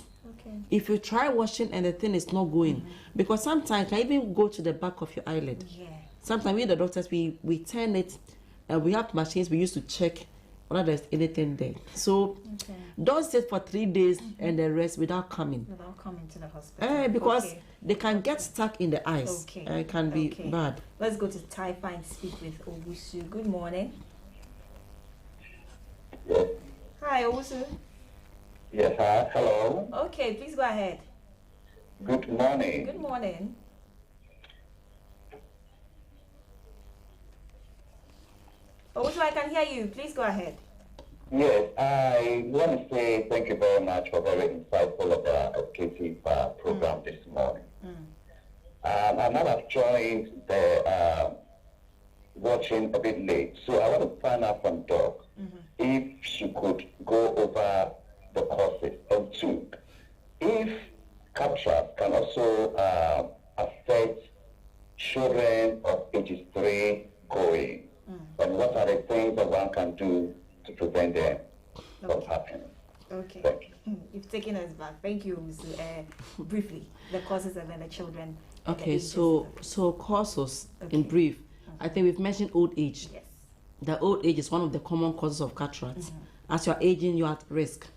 If you try washing and the thing is not going, because sometimes you can even go to the back of your eyelid. Sometimes we, the doctors, we turn it, and we have machines we use to check whether there's anything there. So don't sit for 3 days and then rest without coming. Without coming to the hospital. Because they can get stuck in the eyes. It can be bad. Let's go to Taifa and speak with Owusu. Good morning. Yes. Hi, Owusu. Yes, hi. Hello. Okay, please go ahead. Good morning. Good morning. Owusu, I can hear you. Please go ahead. Yes, I want to say thank you very much for very insightful of the educative program this morning. I might have joined the watching a bit late, so I want to find out from Doc if she could go over the courses. And 2, if cataract can also affect children of ages 3 going, and what are the things that one can do to prevent them from happening? Okay. Thank you. You've taken us back. Thank you, Owusu. Briefly, the causes and then the children. Okay, so causes in brief. I think we've mentioned old age. Yes. The old age is one of the common causes of cataracts. As you're aging, you're at risk.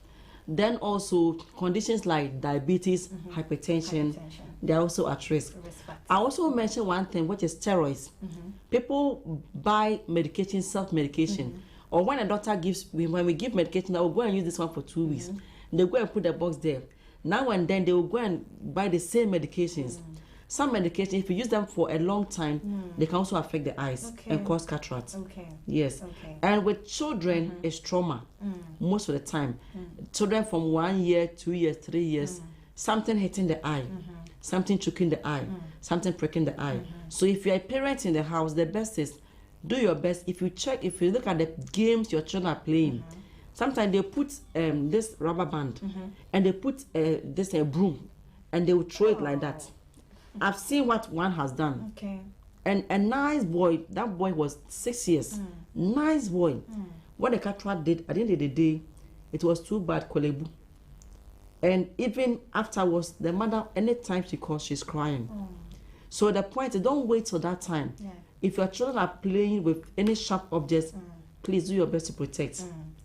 Then also conditions like diabetes, hypertension, they're also at risk. I also mentioned one thing, which is steroids. People buy medication, self-medication. Or when a doctor when we give medication, I will go and use this one for 2 weeks. They go and put the box there. Now and then they will go and buy the same medications. Some medications, if you use them for a long time, they can also affect the eyes and cause cataracts. Yes. And with children, it's trauma most of the time. Children from 1 year, 2 years, 3 years, something hitting the eye, something choking the eye, something pricking the eye. So if you're a parent in the house, the best is do your best. If you look at the games your children are playing, sometimes they put this rubber band and they put this broom and they will throw it like that. I've seen what one has done. And a nice boy, that boy was 6 years. Nice boy. What the cataract did, at the end of the day, it was too bad, Kolebu. And even afterwards, the mother, anytime she calls, she's crying. So the point is, don't wait till that time. If your children are playing with any sharp objects, please do your best to protect.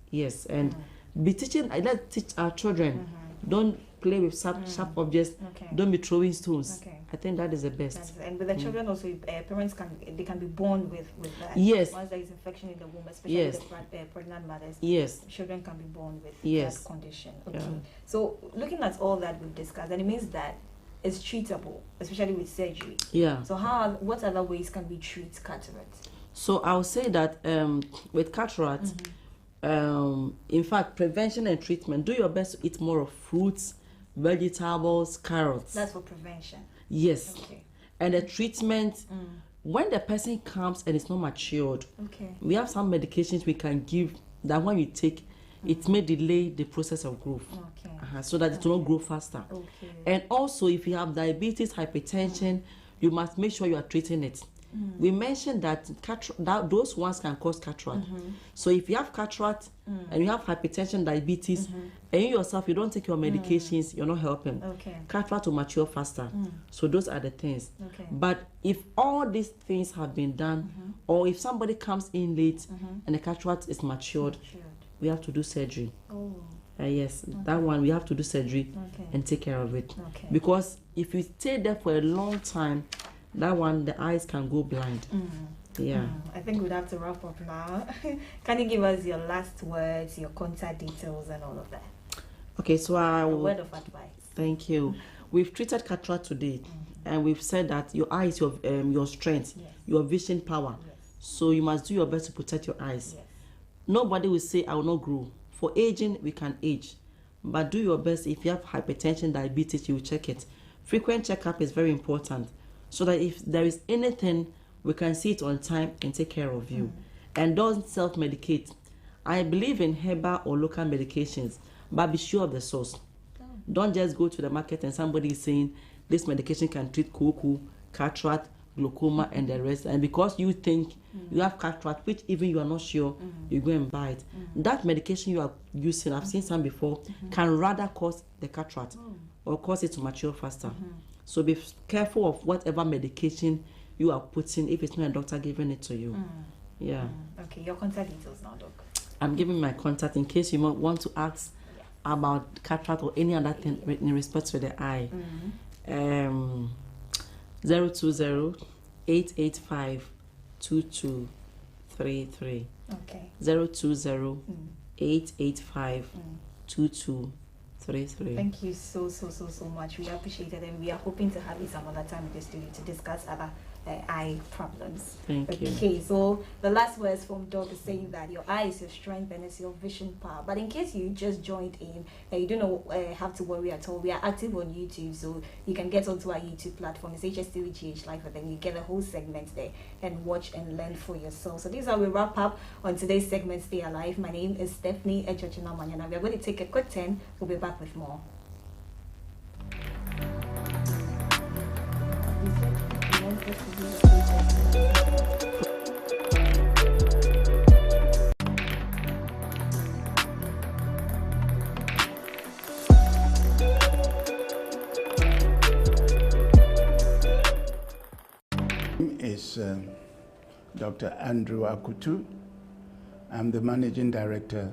Yes, and be teaching. Let's teach our children. Don't play with sharp objects. Don't be throwing stones. I think that is the best. And with the children also, parents can be born with that. Yes. Once there is infection in the womb, especially the pregnant mothers. Yes. Children can be born with that condition. Okay. Yeah. So looking at all that we've discussed, and it means that it's treatable, especially with surgery. Yeah. So what other ways can we treat cataract? So I would say that with cataract, in fact, prevention and treatment, do your best to eat more of fruits, vegetables, carrots. That's for prevention. Yes. Okay. And the treatment, when the person comes and it's not matured, we have some medications we can give that when you take, it may delay the process of growth. So that it will not grow faster. And also, if you have diabetes, hypertension, you must make sure you are treating it. We mentioned that those ones can cause cataract. So if you have cataract and you have hypertension, diabetes, and you yourself, you don't take your medications, you're not helping. Cataract will mature faster. So those are the things. But if all these things have been done, or if somebody comes in late and the cataract is matured, we have to do surgery. Yes, that one we have to do surgery and take care of it. Because if you stay there for a long time, that one, the eyes can go blind. I think we'd have to wrap up now. Can you give us your last words, your contact details, and all of that? Okay, so a word of advice. Thank you. We've treated cataract today, and we've said that your eyes, your strength, your vision power. So you must do your best to protect your eyes. Nobody will say, I will not grow. For aging, we can age. But do your best. If you have hypertension, diabetes, you will check it. Frequent checkup is very important, so that if there is anything, we can see it on time and take care of you. And don't self-medicate. I believe in herbal or local medications, but be sure of the source. Don't just go to the market and somebody is saying this medication can treat cuckoo, cataract, glaucoma, and the rest. And because you think you have cataract, which even you are not sure, you go and buy it. That medication you are using, I've seen some before, can rather cause the cataract or cause it to mature faster. So be careful of whatever medication you are putting if it's not a doctor giving it to you. Okay, your contact details now, Doc. I'm giving my contact in case you want to ask about cataract or any other thing in respect to the eye. 020-885-2233. Okay. 020-885-2233. Thank you so much. We appreciate it, and we are hoping to have you some other time in the studio to discuss other eye problems. Thank you. Okay, so the last words from Doc is saying that your eye is your strength and it's your vision power. But in case you just joined in, you don't have to worry at all. We are active on YouTube, so you can get onto our YouTube platform. It's Hstv GH Live, and then you get a whole segment there and watch and learn for yourself. So this is how we wrap up on today's segment, Stay Alive. My name is Stephanie Echochina Manyana. We are going to take a quick turn. We'll be back with more. Is Dr. Andrew Akutu. I'm the Managing Director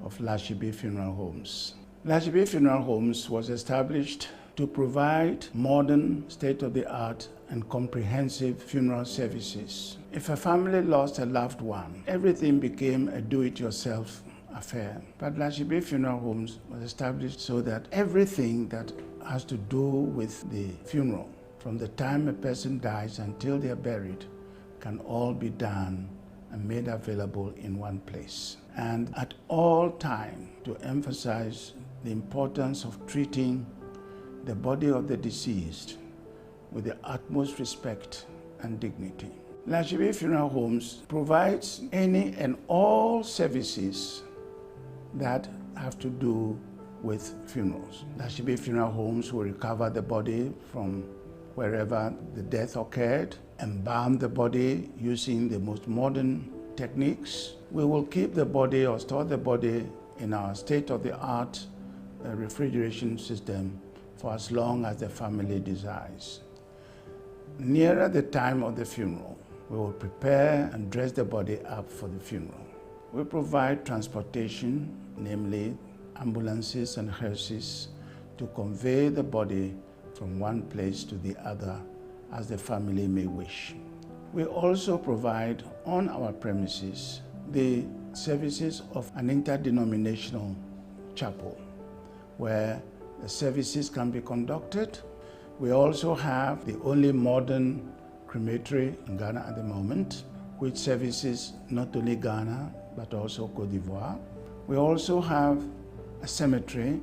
of Hstv Funeral Homes. Hstv Funeral Homes was established to provide modern, state-of-the-art and comprehensive funeral services. If a family lost a loved one, everything became a do-it-yourself affair. But Hstv Funeral Homes was established so that everything that has to do with the funeral, from the time a person dies until they are buried, can all be done and made available in one place. And at all times, to emphasize the importance of treating the body of the deceased with the utmost respect and dignity. Hstv Funeral Homes provides any and all services that have to do with funerals. Hstv Funeral Homes will recover the body from wherever the death occurred, embalm the body using the most modern techniques. We will keep the body or store the body in our state-of-the-art refrigeration system for as long as the family desires. Nearer the time of the funeral, we will prepare and dress the body up for the funeral. We provide transportation, namely ambulances and hearses, to to convey the body from one place to the other as the family may wish. We also provide on our premises the services of an interdenominational chapel where the services can be conducted. We also have the only modern crematory in Ghana at the moment, which services not only Ghana but also Côte d'Ivoire. We also have a cemetery,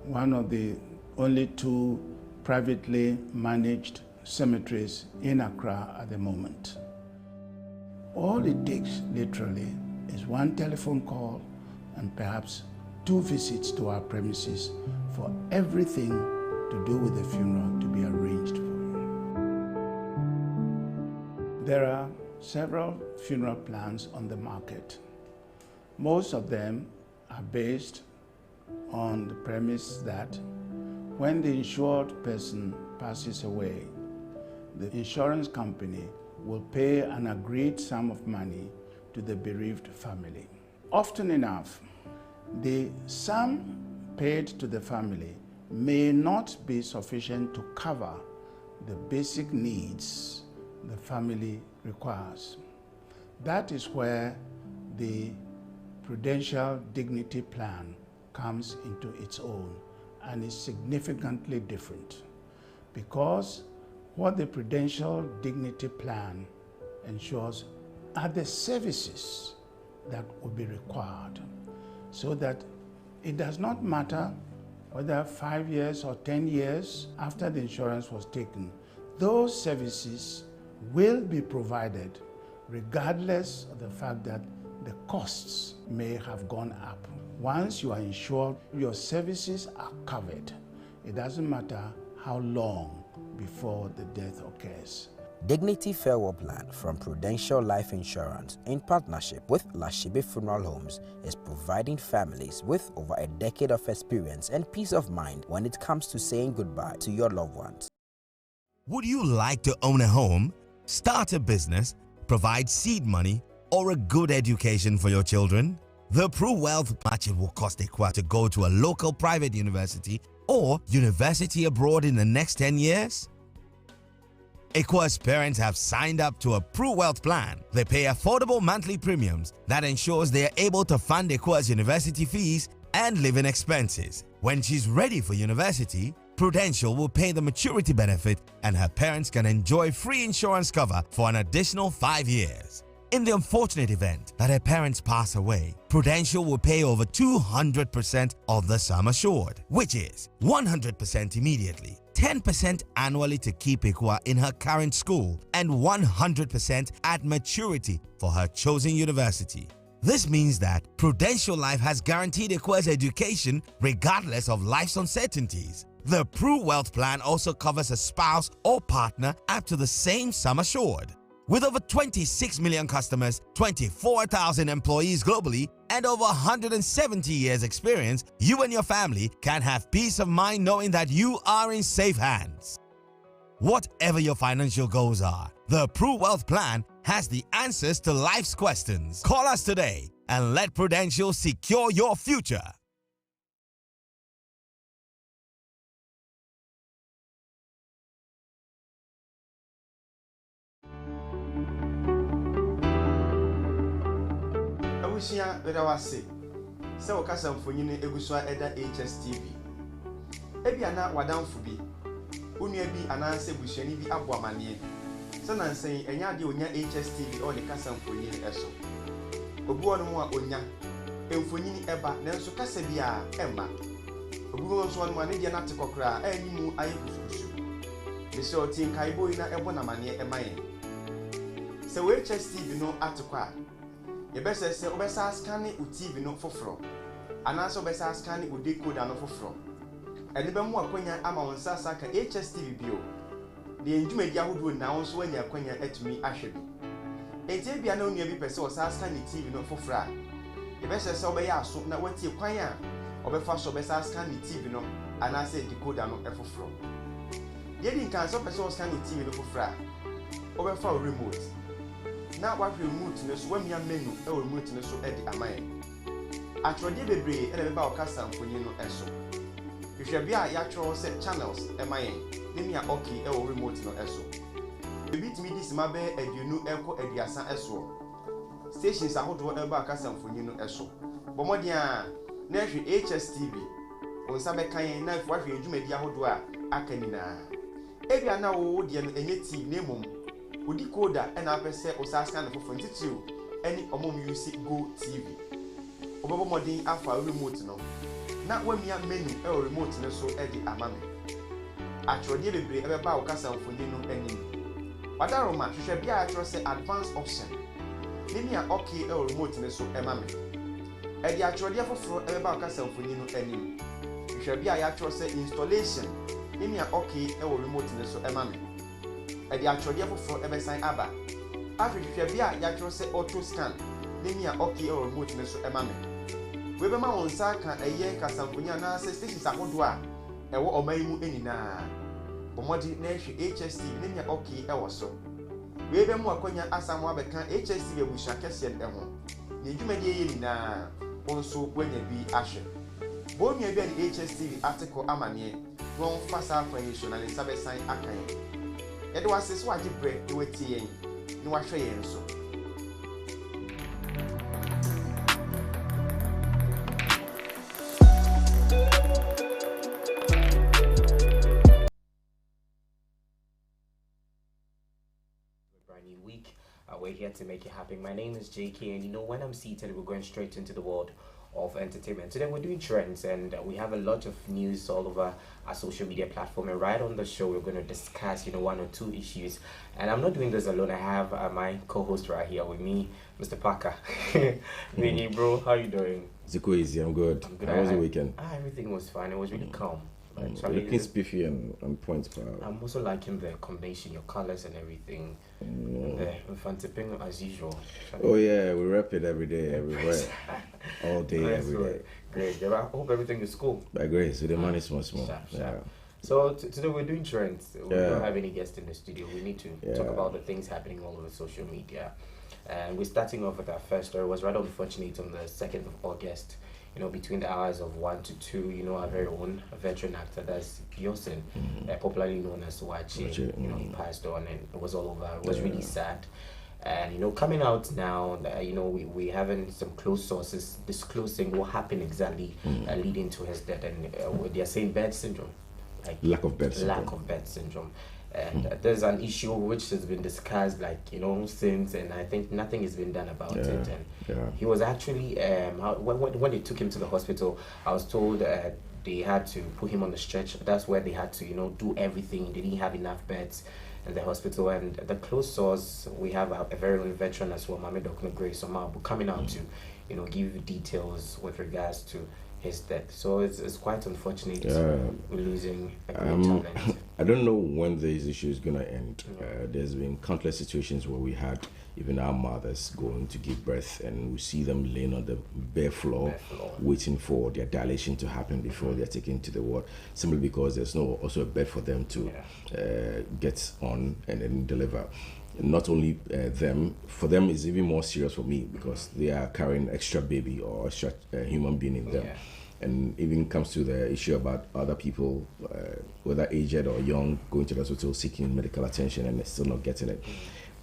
one of the only 2 privately managed cemeteries in Accra at the moment. All it takes, literally, is one telephone call and perhaps 2 visits to our premises for everything to do with the funeral to be arranged for you. There are several funeral plans on the market. Most of them are based on the premise that when the insured person passes away, the insurance company will pay an agreed sum of money to the bereaved family. Often enough, the sum paid to the family may not be sufficient to cover the basic needs the family requires. That is where the Prudential Dignity Plan comes into its own and is significantly different, because what the Prudential Dignity Plan ensures are the services that will be required, so that it does not matter whether 5 years or 10 years after the insurance was taken, those services will be provided regardless of the fact that the costs may have gone up. Once you are insured, your services are covered. It doesn't matter how long before the death occurs. Dignity Farewell Plan from Prudential Life Insurance, in partnership with Hstv Funeral Homes, is providing families with over a decade of experience and peace of mind when it comes to saying goodbye to your loved ones. Would you like to own a home, start a business, provide seed money, or a good education for your children? The PruWealth Match will cost ECWA to go to a local private university or university abroad in the next 10 years? ECWA's parents have signed up to a PruWealth plan. They pay affordable monthly premiums that ensures they are able to fund ECWA's university fees and living expenses. When she's ready for university, Prudential will pay the maturity benefit and her parents can enjoy free insurance cover for an additional 5 years. In the unfortunate event that her parents pass away, Prudential will pay over 200% of the sum assured, which is 100% immediately, 10% annually to keep ECWA in her current school, and 100% at maturity for her chosen university. This means that Prudential Life has guaranteed ECWA's education regardless of life's uncertainties. The PruWealth plan also covers a spouse or partner up to the same sum assured. With over 26 million customers, 24,000 employees globally, and over 170 years experience, you and your family can have peace of mind knowing that you are in safe hands. Whatever your financial goals are, the PruWealth plan has the answers to life's questions. Call us today and let Prudential secure your future. Abusia bedawase se okasa mfonyine egusua eda Hstv ebiana wadamfo bi onua bi ananse busuani bi abo amane se nansen enya de onya Hstv o de kasa mfonyine eso obuo no mu a onya mfonyine eba nanso kasa bi a emma obuo nso no ane de na tekokra anyimu aye busubusu bese otin kai boy na ebo na mane emaye se we Hstv no atekwa ye bese se obesa scan o TV no foforo anaso obesa scan o decoder no foforo eni be mu akwanya ama wonsa saka Hstv bio de ndwumadi ahodo na won so anya akwanya atumi ahwe bi etie bia na onua bi pese o sa scan TV no foforo a ye bese se obeya aso na watie kwan a obefa so obesa scan TV no anase decoder no efoforo ye di kan so pese o scan TV no foforo a obefa o remote na what remote no so wamia menu e remote no so e di amaye atwode bebre e na be ba okasa mfonyi no eso if you be a actual set channels MIN let me okay e remote no eso bit me this mabe edunu eko ediasa eso stations ahodo e ba kasa mfonyi no eso bomodi a na hwe Hstv onsa be kan na fo hwe edwumadi ahodo a aka nyina ebia na wo de no enye ti na mum odi coda e na apese osaskan no fofo ntitio eni omom use Go TV obebo modin afa remote no na wamia menu e remote no so e di amame atwode bebre e be ba wo kasa mfonyi no anim wadaroma hwehwe bia atro se advanced option nini a okay e remote no so e mame e di atwode afoforo e be ba wo kasa mfonyi no anim hwehwe bia ya atro se installation nini a okay e remote no so e mame e di atwode afoforo e be san aba hwehwe bia ya atro se auto scan nini a okay e remote no so e mame we be ma won sa kan eye kasa mfonyi na se stations ahodo a e wo oman mu enina bomodi na hwe Hstv nenya okay e wo so we be mu akonya asamu abeka Hstv abusha kese e ho ne dwumadi ye nyina onso gwanya bi ahwe bo nua bi ne Hstv article amane won fasa afanyisho na le sabesan akan ye de wase so age bre e weti yen ni wahwe yen so week. We're here to make it happen. My name is JK, and you know, when I'm seated, we're going straight into the world of entertainment. Today we're doing trends, and we have a lot of news all over our social media platform, and right on the show we're going to discuss, you know, one or two issues. And I'm not doing this alone. I have my co-host right here with me, Mr. Parker. Vinny, bro, how you doing? It's easy. I'm good. How was the weekend? Everything was fine. It was really calm. Looking spiffy and points per hour. I'm also liking the combination, your colors and everything. Fantipping as usual. Oh yeah, we rep it every day, everywhere, all day, every day. Great. I hope everything is cool. By grace, with the money small. Yeah. So today we're doing trends. We don't have any guests in the studio. We need to talk about the things happening all over social media. And we're starting off with our first story. It was rather unfortunate on the 2nd of August. You know, between the hours of 1 to 2, you know, our very own veteran actor, that's Yosin, popularly known as Wachi, you know, he passed on, and it was all over. It was really sad. And, you know, coming out now, you know, we having some close sources disclosing what happened exactly leading to his death. And they're saying bed syndrome. Like lack of bed syndrome. Lack of bed syndrome. And there's an issue which has been discussed, like, you know, since, and I think nothing has been done about it. And he was actually, when they took him to the hospital, I was told they had to put him on the stretcher. That's where they had to, you know, do everything. They didn't have enough beds in the hospital. And the close source, we have a very own veteran as well, Mame Dr. Grace Omabu, coming out to, you know, give details with regards to his death. So it's quite unfortunate losing a great talent. I don't know when this issue is going to end. There's been countless situations where we had even our mothers going to give birth, and we see them laying on the bare floor waiting for their dilation to happen before they're taken to the ward, simply because there's no also a bed for them to get on and then deliver. Not only them, for them it's even more serious for me, because they are carrying extra baby or extra human being in them. And even comes to the issue about other people, whether aged or young, going to the hospital seeking medical attention and still not getting it.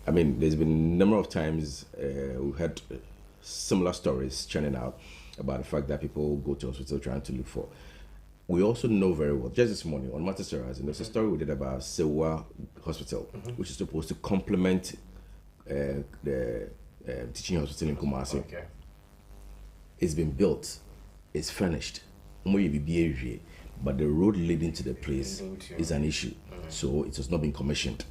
I mean, there's been a number of times we've had similar stories churning out about the fact that people go to hospital trying to look for. We also know very well, just this morning on Manchester Horizon, there's a story we did about Sewa Hospital, which is supposed to complement the teaching hospital in Kumasi. It's been built, it's furnished, but the road leading to the place is an issue. So it has not been commissioned.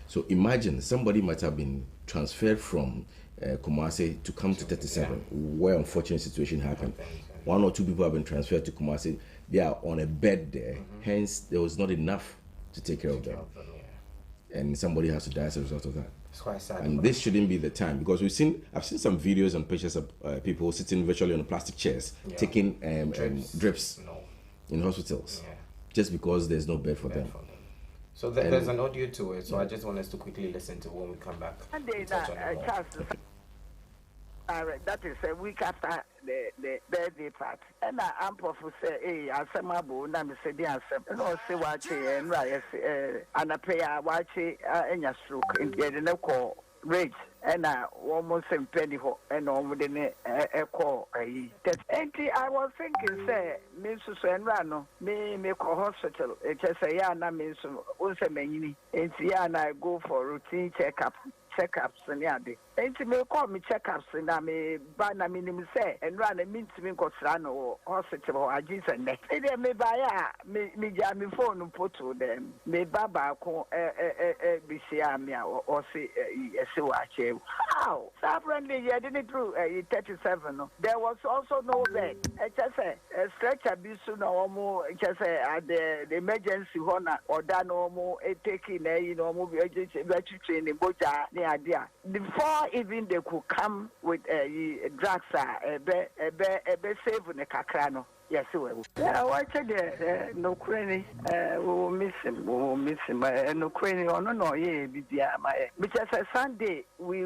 So imagine somebody might have been transferred from Kumasi to come to 37, where unfortunate situation happened. 1 or 2 people have been transferred to Kumasi. They are on a bed there. Hence, there was not enough to take care of them. And somebody has to die as a result of that. It's quite sad. And this shouldn't be the time, because I've seen some videos and pictures of people sitting virtually on plastic chairs, taking drips in hospitals, just because there's no bed for them. So there's an audio to it, so I just want us to quickly listen to when we come back. That is a week after the birthday party. And I'm for say, hey, I said my boo, and I'm saying, and I'll say watch it, and right, and I pay watch it in your stroke, and get in a call. Rate and almost same penny for and on within a call. And I was thinking, say, Mrs. Enrano, me call hospital. It just say, yeah, I mean, so also many. And I go for routine checkups and yadi. And me call me checkups and I may ban a minimum say and run a mean to me Costrano hospital or Jesus next. And then me buy me jam me phone put to them. Me baba ko BCA or see a watch. How? Apparently, you didn't do 37. There was also no bed. I just say a stretcher be soon or more. Just say at the emergency honor or done or more taking a movie training boja the idea. Before even they could come with drugs, a be saving a cacrano. Yes, well. Yeah, watch it. No cranny. We will miss him. We will miss him. No cranny. Oh no, yeah, my. Because Sunday we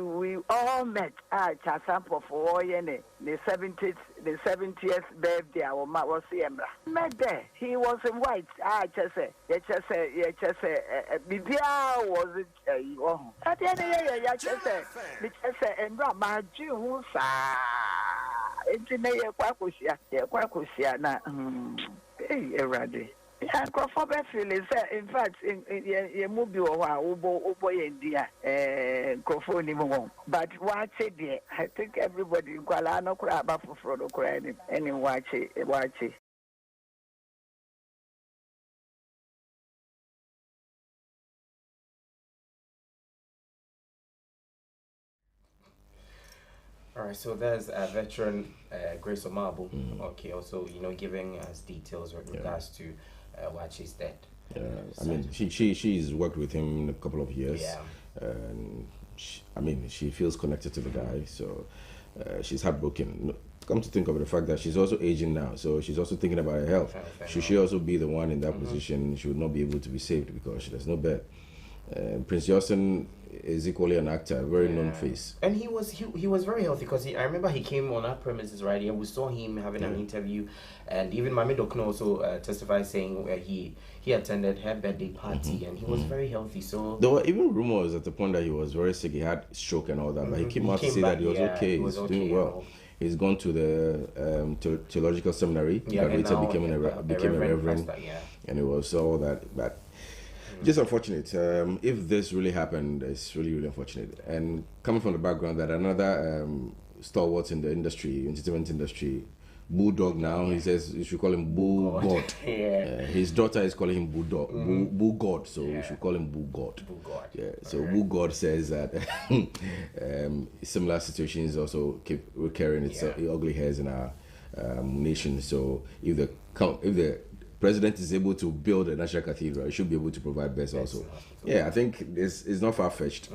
all met at Chasampo for the 70th birthday. Our ma was Siembra. Met there. He was in white. Just say. Bibia was it. At the end of the year, just say. Because and my June sa. It's in a quacosia, na erade. And for feeling, in fact, in mobile or boy and dear, Cophone, but watch it, I think everybody, Gualano crab for Frodo crying, and watch it. All right, so there's a veteran, Grace Omabo. Okay, also giving us details with regards to why she's dead. Yeah, I mean she's worked with him in a couple of years. Yeah, and she feels connected to the guy, so she's heartbroken. Come to think of it, the fact that she's also aging now, so she's also thinking about her health. Should she also be the one in that position, she would not be able to be saved because there's no bed. Prince Justin is equally an actor, a very known face. And he was very healthy because I remember he came on our premises, right? And we saw him having an interview, and even Mami Dokno also testified saying where he attended her birthday party and he was very healthy. So there were even rumors at the point that he was very sick, he had stroke and all that, but he came out to say that he was okay, he's doing well. He's gone to the theological seminary, graduated, became a reverend, and it was all that. But just unfortunate. If this really happened, it's really, really unfortunate. And coming from the background that another stalwart in the industry, entertainment industry, Bulldog now, he says you should call him Bull God. His daughter is calling him Bulldog, Bull God, so we should call him Bull God. Bull God. Yeah. So Bull God says that similar situations also keep recurring. It's ugly hairs in our nation. So if the president is able to build a national cathedral, he should be able to provide beds also. Yeah, I think this is not far-fetched.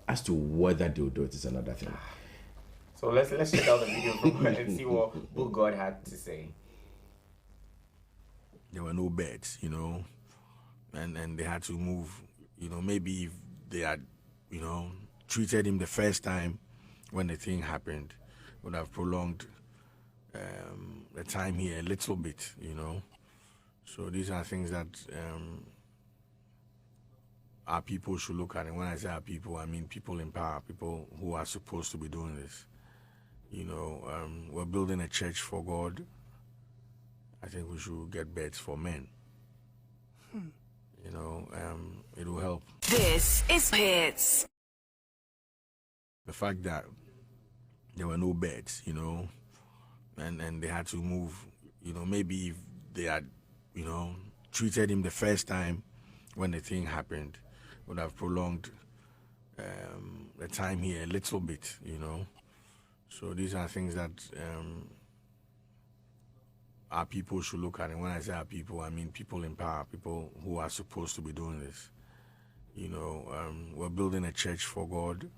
As to whether they'll do it is another thing. So let's check out the video from her and see what Bull God had to say. There were no beds, and they had to move. Maybe if they had, treated him the first time when the thing happened, would have prolonged the time here a little bit, So these are things that our people should look at. And when I say our people, I mean people in power, people who are supposed to be doing this. We're building a church for God. I think we should get beds for men. It will help. This is Pits. The fact that there were no beds, and they had to move, maybe if they had, treated him the first time when the thing happened, would have prolonged the time here a little bit, So these are things that our people should look at. And when I say our people, I mean people in power, people who are supposed to be doing this. We're building a church for God.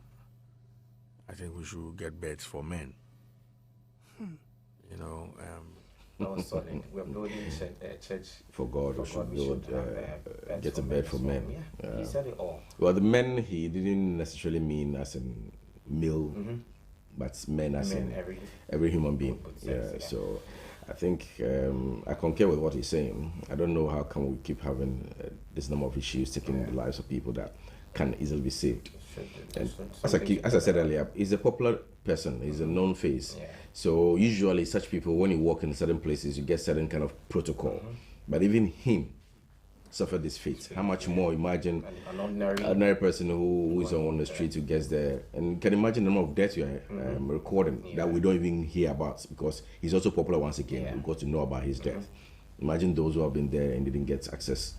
I think we should get beds for men. That was solid. We're building a church for God. We should build, get a bed for men. He said it all. Well, the men he didn't necessarily mean as in male, but men as in every human being. So I think I concur with what he's saying. I don't know how come we keep having this number of issues taking the lives of people that can easily be saved. And as I said earlier, he's a popular person, he's a known face. So usually such people, when you walk in certain places, you get certain kind of protocol. But even him suffered this fate. How much more imagine an ordinary person who is on the street who gets there, and you can imagine the number of deaths you are recording that we don't even hear about, because he's also popular once again. We got to know about his death. Imagine those who have been there and didn't get access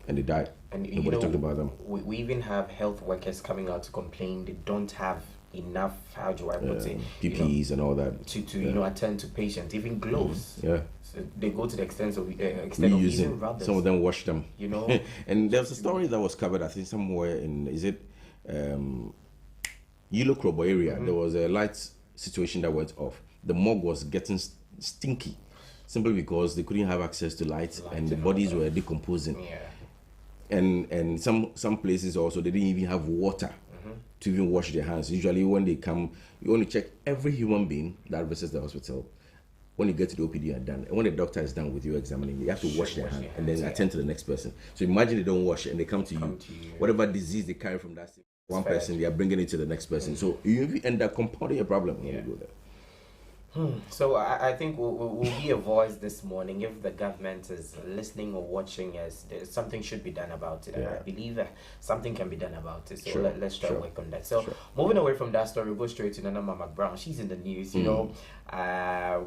and they died. And nobody talked about them. We even have health workers coming out to complain they don't have enough, how do I put it, PPEs and all that to attend to patients, even gloves. So they go to the extent of using rubbers. Some of them wash them, and there was a Mm-hmm. story that was covered, I think somewhere in Yellow Krobo area. There was a light situation that went off. The morgue was getting stinky simply because they couldn't have access to light and the bodies were decomposing. And some places also they didn't even have water to even wash their hands. Usually when they come, you only check every human being that visits the hospital. When you get to the OPD and done, and when the doctor is done with you examining, you have to wash their hand and then attend to the next person. So imagine they don't wash it and they come to you. Whatever disease they carry from that one person, they are bringing it to the next person. So you end up compounding a problem when you go there. So I think we'll be a voice this morning. If the government is listening or watching us, something should be done about it. I believe something can be done about it. So let's try to work on that. So moving away from that story, we'll go straight to Nana Mama Brown. She's in the news. You know,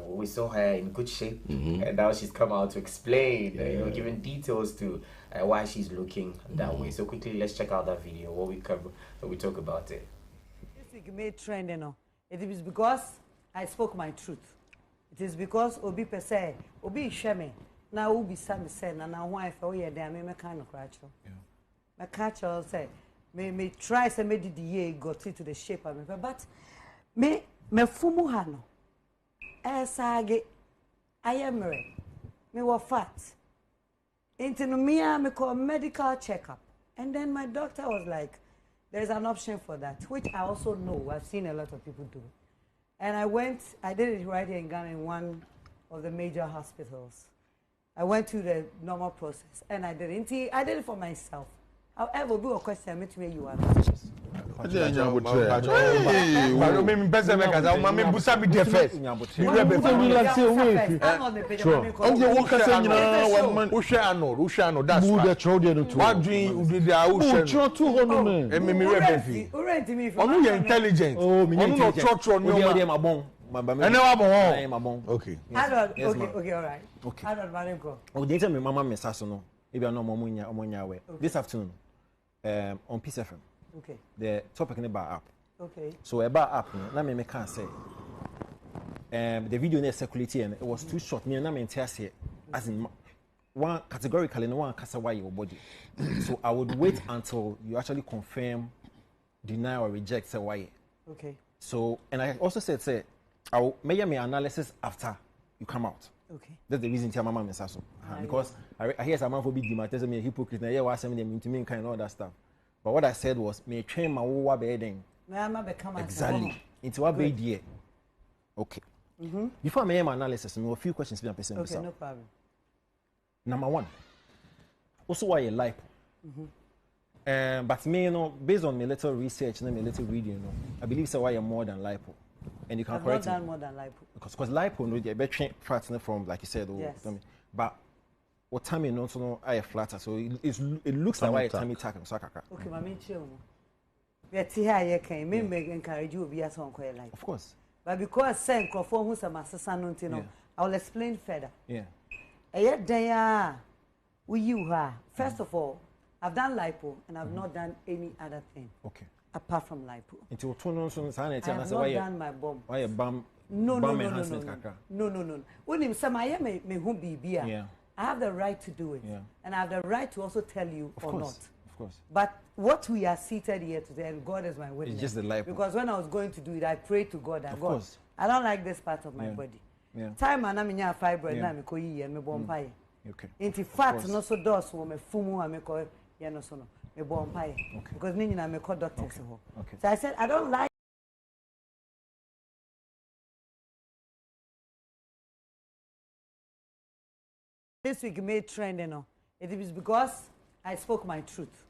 we saw her in good shape, and now she's come out to explain, giving details to why she's looking that way. So quickly, let's check out that video where we talk about it. This made trend, it is because I spoke my truth. It is because Obi per se, Obi shame. Now Obi Sam said, and now wife, oh yeah, they me kind of crash. My catcher say, me try to make the year got into the shape of me, but me fumu hano. Sage, I am me were fat. Into me, me call medical checkup, and then my doctor was like, there's an option for that, which I also know. I've seen a lot of people do. And I did it right here in Ghana in one of the major hospitals. I went through the normal process and I did it for myself. However, be a question, meet me you are. Okay, all right. Okay. This afternoon, on Peace FM. Okay. The topic in about app. Okay. So about app, na me can say. The video is circulating and it was too short. Me na me say as in one categorically no one kasa why your body. So I would wait until you actually confirm, deny or reject say why. Okay. So and I also said I will make my analysis after you come out. Okay. That's the reason Mama Mesaso. Because I hear some man for big dematers me a hypocrite and I was saying them into me kind of all that stuff. But what I said was me train my wa bedding. Exactly. Into what bed here. Okay. Before I make my analysis, I have a few questions to be person. Okay, no problem. Number one. Also why you lipo. But me, based on my little research and my little reading, I believe so why you're more than lipo. And you can correct me. I've not done more than lipo. Because lipo, no, they're better fats from, like you said, but what tummy not no I flatter, so it looks like why tummy tack and sakaka. Okay, my main chill. Here can me encourage you be as on quite like. Of course. But because send Crawford who's a master son, I will explain further. Yeah. Yet they we you are. First of all, I've done lipo and I've not done any other thing. Okay. Apart from lipo. Into 2 months, I have not done my bomb. Why a bum? No. When him some I am me who be beer. Yeah. I have the right to do it. Yeah. And I have the right to also tell you of or course. not. Of course. But what we are seated here today, and God is my witness. It's just the life. Because when I was going to do it, I prayed to God that God, I don't like this part of my body. Yeah. Time and I'm in your fibroid, and I'm going to bomb. Okay. Into fat, no so does, so me fumu, and me call Yanosono, me bomb pie. Because Nina, me call doctors. Okay. So I said, I don't like. This week made trend, It is because I spoke my truth.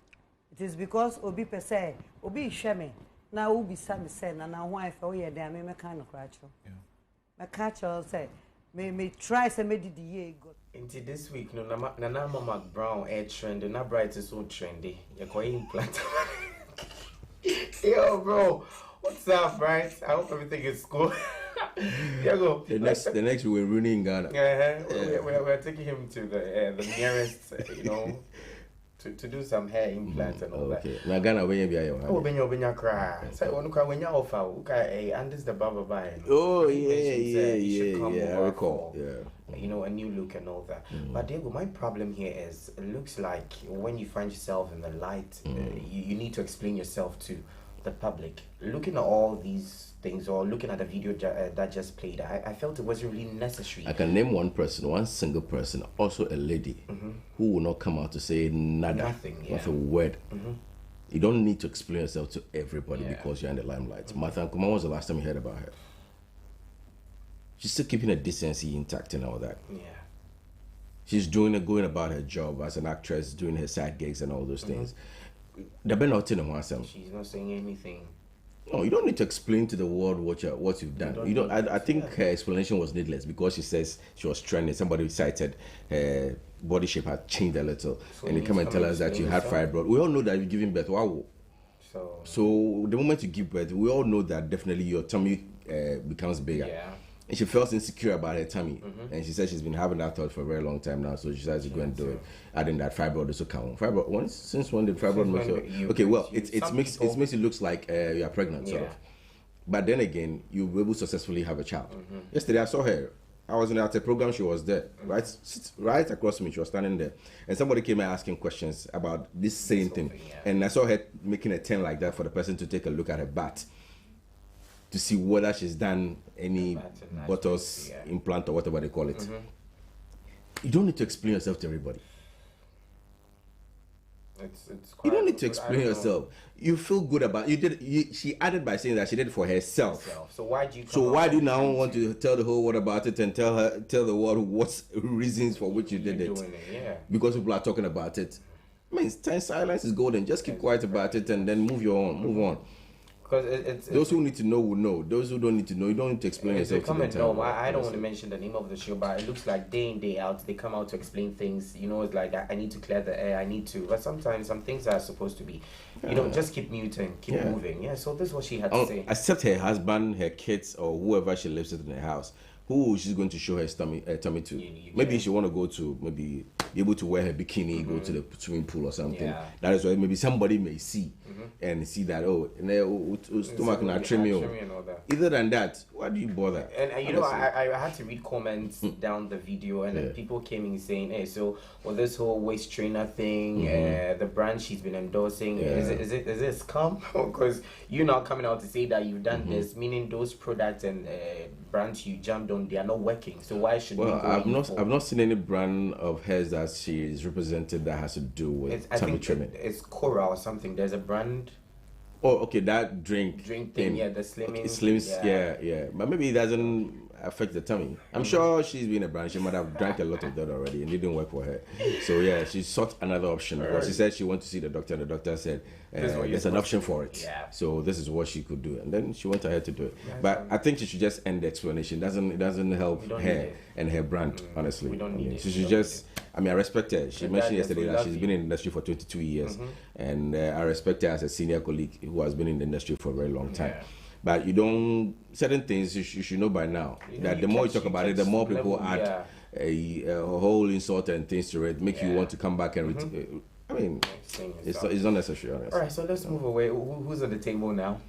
It is because Obi per se, Obi shame. Now Obi Sam said, and now wife, oh yeah, they may kind of crash. My catcher say, may try some year go. Into this week, no, Nana Mama Brown air trend, and that bright is so trendy. You're quite implant. Yo, bro, what's up, Bright? I hope everything is cool. Here go. The next we're running Ghana. We're taking him to the nearest, to do some hair implants and all that. Now Ghana, when you be here? Oh, when you cry. So when you offer, okay, and this the Baba buying. Oh yeah. I recall. Yeah. A new look and all that. But Diego, my problem here is it looks like when you find yourself in the light, you need to explain yourself to the public. Looking at all these things or looking at the video that just played, I felt it wasn't really necessary. I can name one single person, also a lady, who will not come out to say nothing, not a word. You don't need to explain yourself to everybody because you're in the limelight. Martha Nkomo, when was the last time you heard about her? She's still keeping her decency intact and all that. Yeah. She's going about her job as an actress, doing her side gigs and all those things. She's not saying anything. No, you don't need to explain to the world what you've done. You don't. I think her explanation was needless because she says she was trending. Somebody cited her body shape had changed a little, and they come and tell us that you had fibroid. We all know that you're giving birth. Wow. So the moment you give birth, we all know that definitely your tummy becomes bigger. Yeah. And she felt insecure about her tummy, and she said she's been having that thought for a very long time now. So she decided to go and do it, adding that fibroid also count. Fibroid. Since when did fibroid make you? Okay, well, it makes it looks like you are pregnant, sort of. But then again, you will successfully have a child. Yesterday I saw her. I was at a program. She was there, right across from me. She was standing there, and somebody came and asking questions about this same thing, and I saw her making a turn like that for the person to take a look at her butt, to see whether she's done any botox implant or whatever they call it. You don't need to explain yourself to everybody. You don't need to explain yourself. You feel good about she added by saying that she did it for herself. So why do you now want to tell the whole world about it and tell the world what's reasons for which you did it? Because people are talking about it. I mean, silence is golden. Just keep quiet about it and then move on. Because those who need to know will know. Those who don't need to know, you don't need to explain yourself to them. I don't want to mention the name of the show, but it looks like day in, day out, they come out to explain things. It's like, I need to clear the air, I need to. But sometimes some things are supposed to be, just keep muting, keep moving. Yeah, so this is what she had to say. Except her husband, her kids, or whoever she lives with in her house. Who she's going to show her tummy to? Maybe she want to go to, be able to wear her bikini, go to the swimming pool or something. Yeah. That is why maybe somebody may see and see that stomach not trimming. Either than that, why do you bother? And I had to read comments down the video, and then people came in saying, "Hey, so this whole waist trainer thing, the brand she's been endorsing, is it a scam? Because you're not coming out to say that you've done this, meaning those products and brands you jumped on, they are not working. So why should we go I've not seen any brand of hers that she is represented that has to do with tummy trimming. It's Cora or something. There's a brand. Oh, okay, that drink thing, the slimming. Slims, yeah. But maybe it doesn't affect the tummy. I'm sure she's been a brand. She might have drank a lot of that already, and it didn't work for her. So yeah, she sought another option. Because she said she wanted to see the doctor, and the doctor said there's an option for it. Yeah. So this is what she could do, and then she went ahead to do it. But I think she should just end the explanation. It doesn't help her and her brand, honestly. We don't need it. She should just. I mean, I respect her. She mentioned yesterday that she's been in the industry for 22 years, and I respect her as a senior colleague who has been in the industry for a very long time. But certain things you should know by now, that the more you talk about it, the more people add a whole insult and things to it, make you want to come back and I mean, it's not necessary, honestly. All right, so let's move away. Who's at the table now?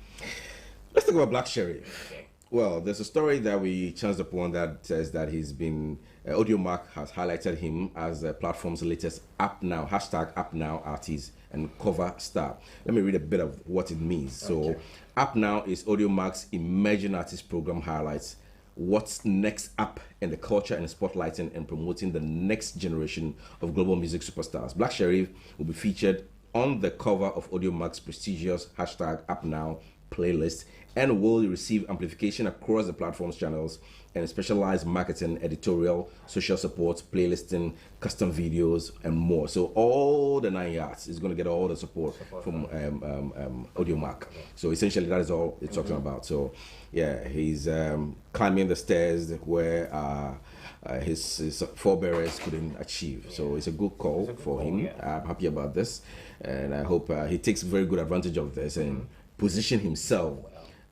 Let's talk about Black Sherry. Okay. Well, there's a story that we chanced upon that says that he's been, AudioMark has highlighted him as the platform's latest #AppNow, #AppNow artist and cover star. Let me read a bit of what it means. Okay. So, #AppNow is AudioMark's emerging artist program highlights what's next up in the culture and spotlighting and promoting the next generation of global music superstars. Black Sherif will be featured on the cover of AudioMark's prestigious #AppNow playlist and will receive amplification across the platform's channels and specialized marketing, editorial, social support, playlisting, custom videos, and more. So all the 9 yards is going to get all the support from AudioMark. So essentially that is all it's talking about. So yeah, he's climbing the stairs where his forebearers couldn't achieve. So it's a good call for him. Yeah. I'm happy about this, and I hope he takes very good advantage of this and position himself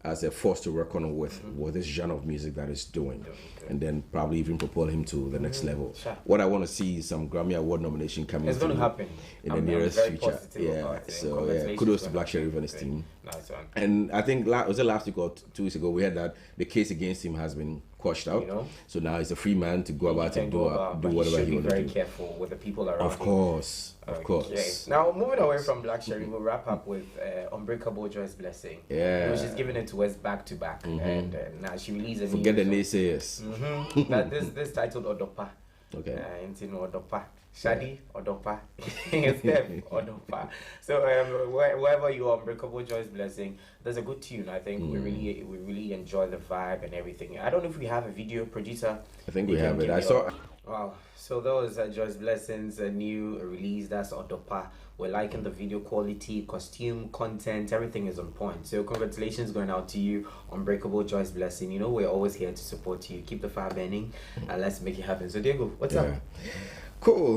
as a force to reckon with this genre of music that he's doing, and then probably even propel him to the next level. Sure. What I want to see is some Grammy Award nomination coming. It's going to happen in the nearest future. Yeah, so yeah, kudos to Black Sherif and his team. Nice one. And I think was it last week or 2 weeks ago we heard that the case against him has been quashed out. So now he's a free man to go about and do whatever he wants to do. Very careful with the people around. Of course. Of course. Now, moving away from Black Sherif, we'll wrap up with Unbreakable Joy's Blessing. Yeah. Which is giving it to us back to back. And now she released a Forget the naysayers. Now, this titled Odopa. Okay. Odopa. Shadi Odopa. Steph Odopa. So wherever you are, Unbreakable Joy's Blessing, there's a good tune. I think we really enjoy the vibe and everything. I don't know if we have a video producer. I think we have it. I saw. Wow. So that was Joy's Blessings, a new release. That's Odopa. We're liking the video quality, costume, content, everything is on point. So congratulations going out to you, Unbreakable Joy's Blessing. You know, we're always here to support you. Keep the fire burning and let's make it happen. So Diego, what's up? Cool.